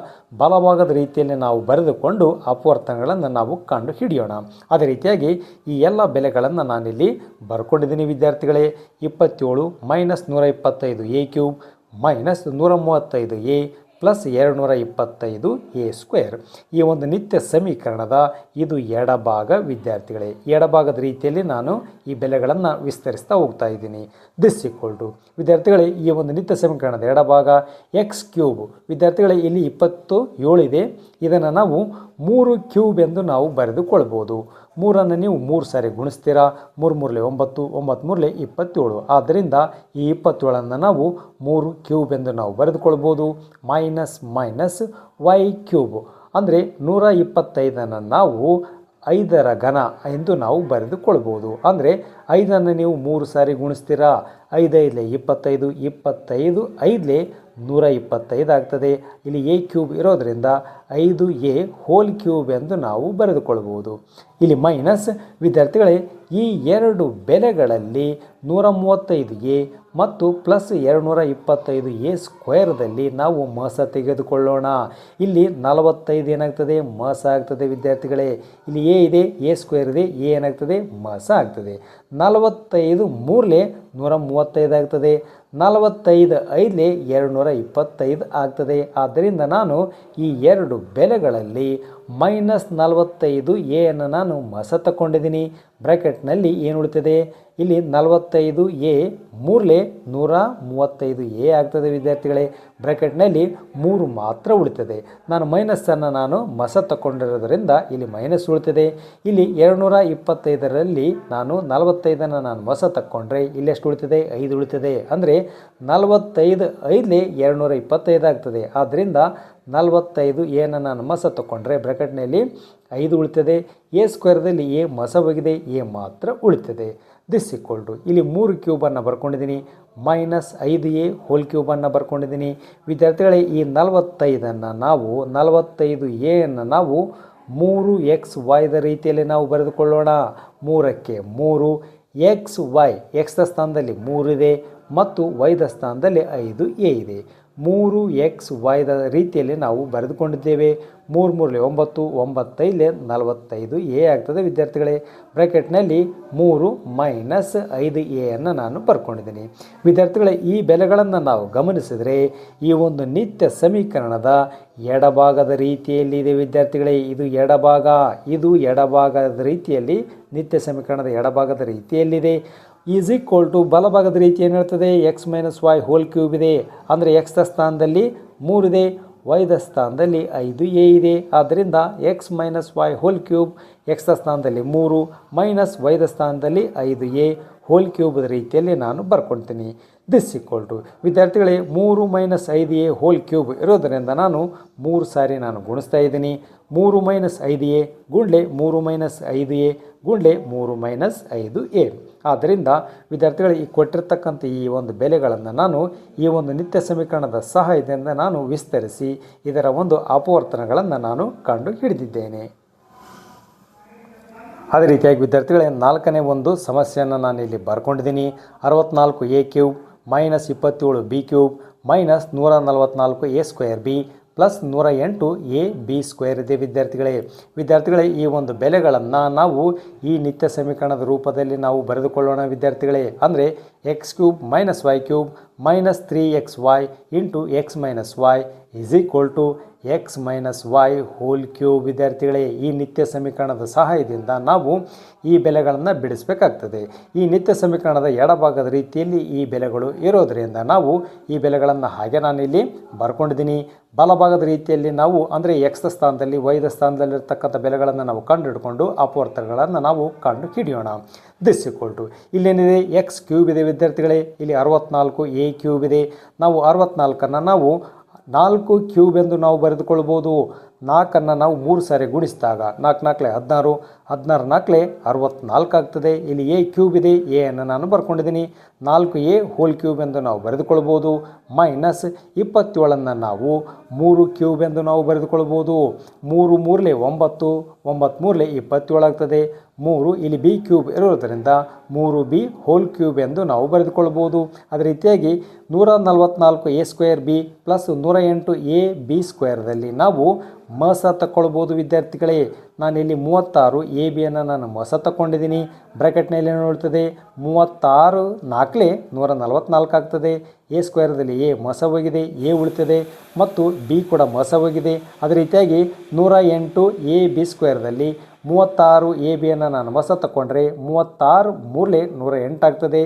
ಬಲಭಾಗದ ರೀತಿಯಲ್ಲಿ ನಾವು ಬರೆದುಕೊಂಡು ಅಪವರ್ತನಗಳನ್ನು ನಾವು ಕಂಡು ಹಿಡಿಯೋಣ. ಅದೇ ರೀತಿಯಾಗಿ ಈ ಎಲ್ಲ ಬೆಲೆಗಳನ್ನು ನಾನಿಲ್ಲಿ ಬರ್ಕೊಂಡಿದ್ದೀನಿ ವಿದ್ಯಾರ್ಥಿಗಳೇ. 27 minus 125 A cube minus 135 A plus 225 A square. ಈ ಒಂದು ನಿತ್ಯ ಸಮೀಕರಣದ ಇದು ಎಡಭಾಗ ವಿದ್ಯಾರ್ಥಿಗಳೇ. ಎಡಭಾಗದ ರೀತಿಯಲ್ಲಿ ನಾನು ಈ ಬೆಲೆಗಳನ್ನು ವಿಸ್ತರಿಸ್ತಾ ಹೋಗ್ತಾ ಇದ್ದೀನಿ. ದಿಸ್ ಈಕ್ವಲ್ ಟು ವಿದ್ಯಾರ್ಥಿಗಳೇ, ಈ ಒಂದು ನಿತ್ಯ ಸಮೀಕರಣದ ಎಡಭಾಗ ಎಕ್ಸ್ ಕ್ಯೂಬ್. ವಿದ್ಯಾರ್ಥಿಗಳೇ, ಇಲ್ಲಿ 27 ಇದೆ. ಇದನ್ನು ನಾವು 3 ಕ್ಯೂಬ್ ಎಂದು ನಾವು ಬರೆದುಕೊಳ್ಬೋದು. 3ಅನ್ನು ನೀವು 3 ಸಾರಿ ಗುಣಿಸ್ತೀರಾ. 3 ಮೂರಲೆ 9, 9 ಮೂರಲೆ 27. ಆದ್ದರಿಂದ ಈ 27ಅನ್ನು ನಾವು 3 ಕ್ಯೂಬ್ ಎಂದು ನಾವು ಬರೆದುಕೊಳ್ಬೋದು. ಮೈನಸ್ ಮೈನಸ್ ವೈ ಕ್ಯೂಬ್ ಅಂದರೆ 125ಅನ್ನು ನಾವು 5ರ ಘನ ಎಂದು ನಾವು ಬರೆದುಕೊಳ್ಬೋದು. ಅಂದರೆ 5ಅನ್ನು ನೀವು 3 ಸಾರಿ ಗುಣಿಸ್ತೀರಾ. 5 5 25, 25 5 125 ಆಗ್ತದೆ. ಇಲ್ಲಿ ಎ ಕ್ಯೂಬ್ ಇರೋದರಿಂದ 5a ಹೋಲ್ ಕ್ಯೂಬ್ ಎಂದು ನಾವು ಬರೆದುಕೊಳ್ಬೋದು. ಇಲ್ಲಿ ಮೈನಸ್ ವಿದ್ಯಾರ್ಥಿಗಳೇ, ಈ ಎರಡು ಬೆಲೆಗಳಲ್ಲಿ 135a ಮತ್ತು ಪ್ಲಸ್ 225 ಎ ಸ್ಕ್ವೇರ್ದಲ್ಲಿ ನಾವು ಮಸ ತೆಗೆದುಕೊಳ್ಳೋಣ. ಇಲ್ಲಿ 45 ಏನಾಗ್ತದೆ? ಮಸ ಆಗ್ತದೆ ವಿದ್ಯಾರ್ಥಿಗಳೇ. ಇಲ್ಲಿ ಎ ಇದೆ, ಎ ಸ್ಕ್ವೇರ್ ಇದೆ, ಎ ಏನಾಗ್ತದೆ? ಮಸ ಆಗ್ತದೆ. 45 ಮೂರಲೆ 135 ಆಗ್ತದೆ. 45 5 225 ಆಗ್ತದೆ. ಆದ್ದರಿಂದ ನಾನು ಈ ಎರಡು ಬೆಲೆಗಳಲ್ಲಿ ಮೈನಸ್ 45 ಎ ಅನ್ನು ನಾನು ಮಸ ತಗೊಂಡಿದ್ದೀನಿ. ಬ್ರ್ಯಾಕೆಟ್ನಲ್ಲಿ ಏನು ಉಳಿತದೆ? ಇಲ್ಲಿ 45 ಎ ಮೂರಲೆ 135 ಎ ಆಗ್ತದೆ ವಿದ್ಯಾರ್ಥಿಗಳೇ. ಬ್ರ್ಯಾಕೆಟ್ನಲ್ಲಿ 3 ಮಾತ್ರ ಉಳಿತದೆ. ನಾನು ಮೈನಸ್ಸನ್ನು ನಾನು ಮಸ ತಗೊಂಡಿರೋದ್ರಿಂದ ಇಲ್ಲಿ ಮೈನಸ್ ಉಳಿತದೆ. ಇಲ್ಲಿ 225ರಲ್ಲಿ ನಾನು 45ಅನ್ನು ನಾನು ಮಸ ತಗೊಂಡ್ರೆ ಇಲ್ಲಿ ಎಷ್ಟು ಉಳಿತದೆ? 5 ಉಳಿತದೆ. ಅಂದರೆ 45 5 225 ಆಗ್ತದೆ. ಆದ್ದರಿಂದ 45 ಎನ್ನು ನಾನು ಮಸ ತಗೊಂಡ್ರೆ ಬ್ರ್ಯಾಕೆಟ್ನಲ್ಲಿ 5 ಉಳಿತದೆ. ಎ ಸ್ಕ್ವೇರ್ದಲ್ಲಿ ಎ ಮಸ ಹೋಗಿದೆ, ಎ ಮಾತ್ರ ಉಳಿತದೆ. ದಿಸ್ ಈಕ್ವಲ್ ಟು ಇಲ್ಲಿ 3 ಕ್ಯೂಬನ್ನು ಬರ್ಕೊಂಡಿದ್ದೀನಿ. ಮೈನಸ್ 5a ಹೋಲ್ ಕ್ಯೂಬನ್ನು ಬರ್ಕೊಂಡಿದ್ದೀನಿ. ವಿದ್ಯಾರ್ಥಿಗಳೇ, ಈ 45ಅನ್ನು ನಾವು 45a ನಾವು 3xy ರೀತಿಯಲ್ಲಿ ನಾವು ಬರೆದುಕೊಳ್ಳೋಣ. 3ಕ್ಕೆ 3 xy ಎಕ್ಸ್ದ ಸ್ಥಾನದಲ್ಲಿ 3 ಇದೆ ಮತ್ತು ವೈದ ಸ್ಥಾನದಲ್ಲಿ 5a ಇದೆ. 3xy ರೀತಿಯಲ್ಲಿ ನಾವು ಬರೆದುಕೊಂಡಿದ್ದೇವೆ. 3 ಮೂರಲೆ 9, 9 5 45 ಎ ಆಗ್ತದೆ ವಿದ್ಯಾರ್ಥಿಗಳೇ. ಬ್ರ್ಯಾಕೆಟ್ನಲ್ಲಿ 3 ಮೈನಸ್ 5a ಅನ್ನು ನಾನು ಬರ್ಕೊಂಡಿದ್ದೀನಿ. ವಿದ್ಯಾರ್ಥಿಗಳೇ, ಈ ಬೆಲೆಗಳನ್ನು ನಾವು ಗಮನಿಸಿದರೆ ಈ ಒಂದು ನಿತ್ಯ ಸಮೀಕರಣದ ಎಡಭಾಗದ ರೀತಿಯಲ್ಲಿದೆ ವಿದ್ಯಾರ್ಥಿಗಳೇ. ಇದು ಎಡಭಾಗದ ರೀತಿಯಲ್ಲಿ ನಿತ್ಯ ಸಮೀಕರಣದ ಎಡಭಾಗದ ರೀತಿಯಲ್ಲಿದೆ. ಈಸ್ ಈಕ್ವಲ್ ಟು ಬಲಭಾಗದ ರೀತಿ ಏನು ಹೇಳ್ತದೆ? X minus Y whole cube ಇದೆ. ಅಂದರೆ ಎಕ್ಸ್ದ ಸ್ಥಾನದಲ್ಲಿ 3 ಇದೆ, ವೈದ ಸ್ಥಾನದಲ್ಲಿ 5a ಇದೆ. ಆದ್ದರಿಂದ x minus Y whole cube ಎಕ್ಸ್ದ ಸ್ಥಾನದಲ್ಲಿ 3 ಮೈನಸ್ ವೈದ ಸ್ಥಾನದಲ್ಲಿ 5a ಹೋಲ್ ಕ್ಯೂಬ್ ರೀತಿಯಲ್ಲಿ ನಾನು ಬರ್ಕೊಳ್ತೀನಿ. ದಿಸ್ ಈಕ್ವಲ್ ಟು ವಿದ್ಯಾರ್ಥಿಗಳೇ 3 ಮೈನಸ್ 5a ಹೋಲ್ ಕ್ಯೂಬ್ ಇರೋದರಿಂದ ನಾನು 3 ಸಾರಿ ನಾನು ಗುಣಿಸ್ತಾ ಇದ್ದೀನಿ. 3 minus 5a ಗುಂಡ್ಲೆ 3 minus 5a ಗುಂಡ್ಲೆ 3 minus 5a. ಆದ್ದರಿಂದ ವಿದ್ಯಾರ್ಥಿಗಳು ಈ ಕೊಟ್ಟಿರ್ತಕ್ಕಂಥ ಈ ಒಂದು ಬೆಲೆಗಳನ್ನು ನಾನು ಈ ಒಂದು ನಿತ್ಯ ಸಮೀಕರಣದ ಸಹಾಯದಿಂದ ನಾನು ವಿಸ್ತರಿಸಿ ಇದರ ಒಂದು ಅಪವರ್ತನಗಳನ್ನು ನಾನು ಕಂಡು ಹಿಡಿದಿದ್ದೇನೆ. ಅದೇ ರೀತಿಯಾಗಿ ವಿದ್ಯಾರ್ಥಿಗಳೇ 4ನೇ ಒಂದು ಸಮಸ್ಯೆಯನ್ನು ನಾನು ಇಲ್ಲಿ ಬರ್ಕೊಂಡಿದ್ದೀನಿ. 64a cube minus 27b cube minus 144a square b plus 108ab square ಇದೆ ವಿದ್ಯಾರ್ಥಿಗಳೇ ಈ ಒಂದು ಬೆಲೆಗಳನ್ನು ನಾವು ಈ ನಿತ್ಯ ಸಮೀಕರಣದ ರೂಪದಲ್ಲಿ ನಾವು ಬರೆದುಕೊಳ್ಳೋಣ ವಿದ್ಯಾರ್ಥಿಗಳೇ. ಅಂದರೆ X cube minus Y cube minus 3xy into X minus Y is equal to X minus Y whole cube. ವಿದ್ಯಾರ್ಥಿಗಳೇ ಈ ನಿತ್ಯ ಸಮೀಕರಣದ ಸಹಾಯದಿಂದ ನಾವು ಈ ಬೆಲೆಗಳನ್ನು ಬಿಡಿಸಬೇಕಾಗ್ತದೆ. ಈ ನಿತ್ಯ ಸಮೀಕರಣದ ಎಡಭಾಗದ ರೀತಿಯಲ್ಲಿ ಈ ಬೆಲೆಗಳು ಇರೋದರಿಂದ ನಾವು ಈ ಬೆಲೆಗಳನ್ನು ಹಾಗೆ ನಾನು ಇಲ್ಲಿ ಬರ್ಕೊಂಡಿದ್ದೀನಿ. ಬಲಭಾಗದ ರೀತಿಯಲ್ಲಿ ನಾವು ಅಂದರೆ ಎಕ್ಸ್ ಸ್ಥಾನದಲ್ಲಿ ವೈದ ಸ್ಥಾನದಲ್ಲಿರ್ತಕ್ಕಂಥ ಬೆಲೆಗಳನ್ನು ನಾವು ಕಂಡು ಹಿಡ್ಕೊಂಡು ಅಪವರ್ತನಗಳನ್ನು ನಾವು ಕಂಡು ಹಿಡಿಯೋಣ. ದಿಸ್ ಈಕ್ವಲ್ ಟು ಇಲ್ಲೇನಿದೆ ಎಕ್ಸ್ ಕ್ಯೂಬ್ ಇದೆ ವಿದ್ಯಾರ್ಥಿಗಳೇ. ಇಲ್ಲಿ 64a ಕ್ಯೂಬ್ ಇದೆ. ನಾವು 64ನ್ನು ನಾವು 4 ಕ್ಯೂಬ್ ಎಂದು ನಾವು ಬರೆದುಕೊಳ್ಬೋದು. 4ನ್ನು ನಾವು 3 ಸಾರಿ ಗುಣಿಸಿದಾಗ 4 4 16 16 4 64 ಆಗ್ತದೆ. ಇಲ್ಲಿ ಎ ಕ್ಯೂಬ್ ಇದೆ, ಎ ಅನ್ನು ನಾನು ಬರ್ಕೊಂಡಿದ್ದೀನಿ. 4a ಹೋಲ್ ಕ್ಯೂಬ್ ಎಂದು ನಾವು ಬರೆದುಕೊಳ್ಬೋದು. ಮೈನಸ್ 27ನ್ನು ನಾವು 3 ಕ್ಯೂಬ್ ಎಂದು ನಾವು ಬರೆದುಕೊಳ್ಬೋದು. 3 3 9 9 3 27 ಆಗ್ತದೆ. 3 ಇಲ್ಲಿ ಬಿ ಕ್ಯೂಬ್ ಇರೋದರಿಂದ 3b ಹೋಲ್ ಕ್ಯೂಬ್ ಎಂದು ನಾವು ಬರೆದುಕೊಳ್ಬೋದು. ಅದೇ ರೀತಿಯಾಗಿ 144a square b plus 108ab ಸ್ಕ್ವೇರ್ದಲ್ಲಿ ನಾವು ಮಸ ತಗೊಳ್ಬೋದು ವಿದ್ಯಾರ್ಥಿಗಳೇ. ನಾನಿಲ್ಲಿ 36 ab ನಾನು ಮಸ ತಗೊಂಡಿದ್ದೀನಿ. ಬ್ರ್ಯಾಕೆಟ್ನಲ್ಲಿ ಏನು ಉಳ್ತದೆ 36 4 144 ಆಗ್ತದೆ. ಎ ಸ್ಕ್ವೇರ್ದಲ್ಲಿ ಎ ಮಸ ಹೋಗಿದೆ, ಎ ಉಳಿತದೆ ಮತ್ತು ಬಿ ಕೂಡ ಮಸ ಹೋಗಿದೆ. ಅದೇ ರೀತಿಯಾಗಿ 108ab ಸ್ಕ್ವೇರ್ದಲ್ಲಿ 36 ab ನಾನು ಮಸ ತಗೊಂಡ್ರೆ 36 3 108 ಆಗ್ತದೆ.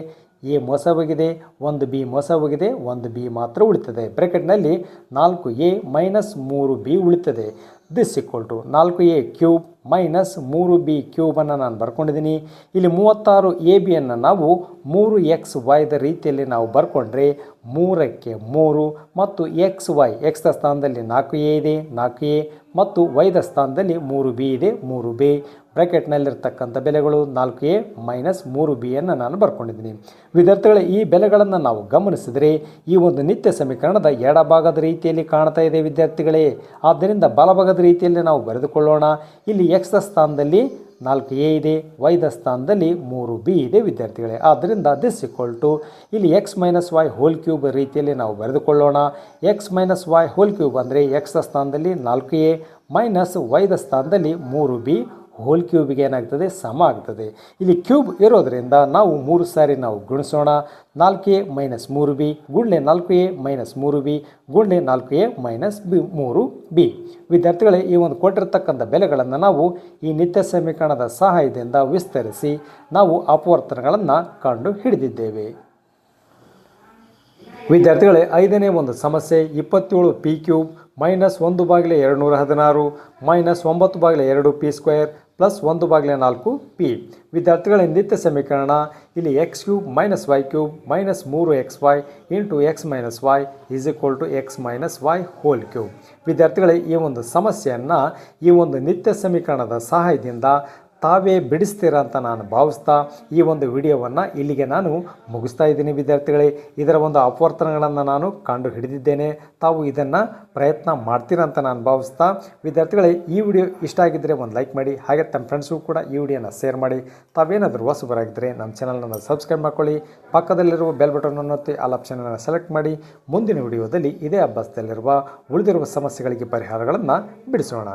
ಎ ಮೋಸ ಹೋಗಿದೆ, ಒಂದು ಬಿ ಮೋಸ ಹೋಗಿದೆ, ಒಂದು ಬಿ ಮಾತ್ರ ಉಳಿತದೆ. ಬ್ರ್ಯಾಕೆಟ್ನಲ್ಲಿ 4a ಮೈನಸ್ 3b ಉಳಿತದೆ. This equal to 4a cube minus 3b ಕ್ಯೂಬನ್ನು ನಾನು ಬರ್ಕೊಂಡಿದ್ದೀನಿ. ಇಲ್ಲಿ 36ab ನಾವು 3xyದ ರೀತಿಯಲ್ಲಿ ನಾವು ಬರ್ಕೊಂಡ್ರೆ 3ಕ್ಕೆ 3 ಮತ್ತು xy ಎಕ್ಸ್ ಸ್ಥಾನದಲ್ಲಿ 4a ಇದೆ 4a ಮತ್ತು ವೈದ ಸ್ಥಾನದಲ್ಲಿ 3b ಇದೆ 3b. ಬ್ರ್ಯಾಕೆಟ್ನಲ್ಲಿರ್ತಕ್ಕಂಥ ಬೆಲೆಗಳು 4a ಮೈನಸ್ 3b ನಾನು ಬರ್ಕೊಂಡಿದ್ದೀನಿ. ವಿದ್ಯಾರ್ಥಿಗಳೇ ಈ ಬೆಲೆಗಳನ್ನು ನಾವು ಗಮನಿಸಿದರೆ ಈ ಒಂದು ನಿತ್ಯ ಸಮೀಕರಣದ ಎಡಭಾಗದ ರೀತಿಯಲ್ಲಿ ಕಾಣ್ತಾ ಇದೆ ವಿದ್ಯಾರ್ಥಿಗಳೇ. ಆದ್ದರಿಂದ ಬಲಭಾಗದ ರೀತಿಯಲ್ಲಿ ನಾವು ಬರೆದುಕೊಳ್ಳೋಣ. ಇಲ್ಲಿ ಎಕ್ಸ್ ಸ್ಥಾನದಲ್ಲಿ 4a ಇದೆ, ವೈದ ಸ್ಥಾನದಲ್ಲಿ 3b ಇದೆ ವಿದ್ಯಾರ್ಥಿಗಳೇ. ಆದ್ದರಿಂದ ದಿಸ್ ಈಕ್ವಲ್ ಟು ಇಲ್ಲಿ X minus Y whole cube ರೀತಿಯಲ್ಲಿ ನಾವು ಬರೆದುಕೊಳ್ಳೋಣ. X minus Y whole cube ಅಂದರೆ ಎಕ್ಸ್ ಸ್ಥಾನದಲ್ಲಿ 4a ಮೈನಸ್ ವೈದ ಸ್ಥಾನದಲ್ಲಿ 3b ಹೋಲ್ ಕ್ಯೂಬ್ಗೆ ಏನಾಗ್ತದೆ ಸಮ ಆಗ್ತದೆ. ಇಲ್ಲಿ ಕ್ಯೂಬ್ ಇರೋದರಿಂದ ನಾವು 3 ಸಾರಿ ನಾವು ಗುಣಿಸೋಣ. 4a minus 3b ಗುಂಡ್ಲೆ 4a minus 3b ಗುಂಡ್ಲೆ 4a minus 3b. ವಿದ್ಯಾರ್ಥಿಗಳೇ ಈ ಒಂದು ಕೊಟ್ಟಿರ್ತಕ್ಕಂಥ ಬೆಲೆಗಳನ್ನು ನಾವು ಈ ನಿತ್ಯ ಸಮೀಕರಣದ ಸಹಾಯದಿಂದ ವಿಸ್ತರಿಸಿ ನಾವು ಅಪವರ್ತನಗಳನ್ನು ಕಂಡು ಹಿಡಿದಿದ್ದೇವೆ. ವಿದ್ಯಾರ್ಥಿಗಳೇ 5ನೇ ಒಂದು ಸಮಸ್ಯೆ 27p cube minus 1/216 minus 9/2p square plus 1/4p. ವಿದ್ಯಾರ್ಥಿಗಳ ನಿತ್ಯ ಸಮೀಕರಣ ಇಲ್ಲಿ X cube minus Y cube minus 3xy into X minus Y is equal to X minus Y whole cube. ವಿದ್ಯಾರ್ಥಿಗಳೇ ಈ ಒಂದು ಸಮಸ್ಯೆಯನ್ನು ಈ ಒಂದು ನಿತ್ಯ ಸಮೀಕರಣದ ಸಹಾಯದಿಂದ ತಾವೇ ಬಿಡಿಸ್ತೀರ ಅಂತ ನಾನು ಭಾವಿಸ್ತಾ ಈ ಒಂದು ವಿಡಿಯೋವನ್ನು ಇಲ್ಲಿಗೆ ನಾನು ಮುಗಿಸ್ತಾ ಇದ್ದೀನಿ ವಿದ್ಯಾರ್ಥಿಗಳೇ. ಇದರ ಒಂದು ಅಪವರ್ತನಗಳನ್ನು ನಾನು ಕಂಡು ಹಿಡಿದಿದ್ದೇನೆ. ತಾವು ಇದನ್ನು ಪ್ರಯತ್ನ ಮಾಡ್ತೀರಾ ಅಂತ ನಾನು ಭಾವಿಸ್ತಾ ವಿದ್ಯಾರ್ಥಿಗಳೇ ಈ ವಿಡಿಯೋ ಇಷ್ಟ ಆಗಿದ್ದರೆ ಒಂದು ಲೈಕ್ ಮಾಡಿ, ಹಾಗೆ ತಮ್ಮ ಫ್ರೆಂಡ್ಸ್ಗೂ ಕೂಡ ಈ ವಿಡಿಯೋನ ಶೇರ್ ಮಾಡಿ. ತಾವೇನಾದರೂ ಹೊಸಬರಾಗಿದ್ದರೆ ನಮ್ಮ ಚಾನಲನ್ನು ಸಬ್ಸ್ಕ್ರೈಬ್ ಮಾಡ್ಕೊಳ್ಳಿ. ಪಕ್ಕದಲ್ಲಿರುವ ಬೆಲ್ ಬಟನನ್ನು ಒತ್ತಿ ಆಲ್ ಆಪ್ಷನನ್ನು ಸೆಲೆಕ್ಟ್ ಮಾಡಿ. ಮುಂದಿನ ವಿಡಿಯೋದಲ್ಲಿ ಇದೇ ಅಭ್ಯಾಸದಲ್ಲಿರುವ ಉಳಿದಿರುವ ಸಮಸ್ಯೆಗಳಿಗೆ ಪರಿಹಾರಗಳನ್ನು ಬಿಡಿಸೋಣ.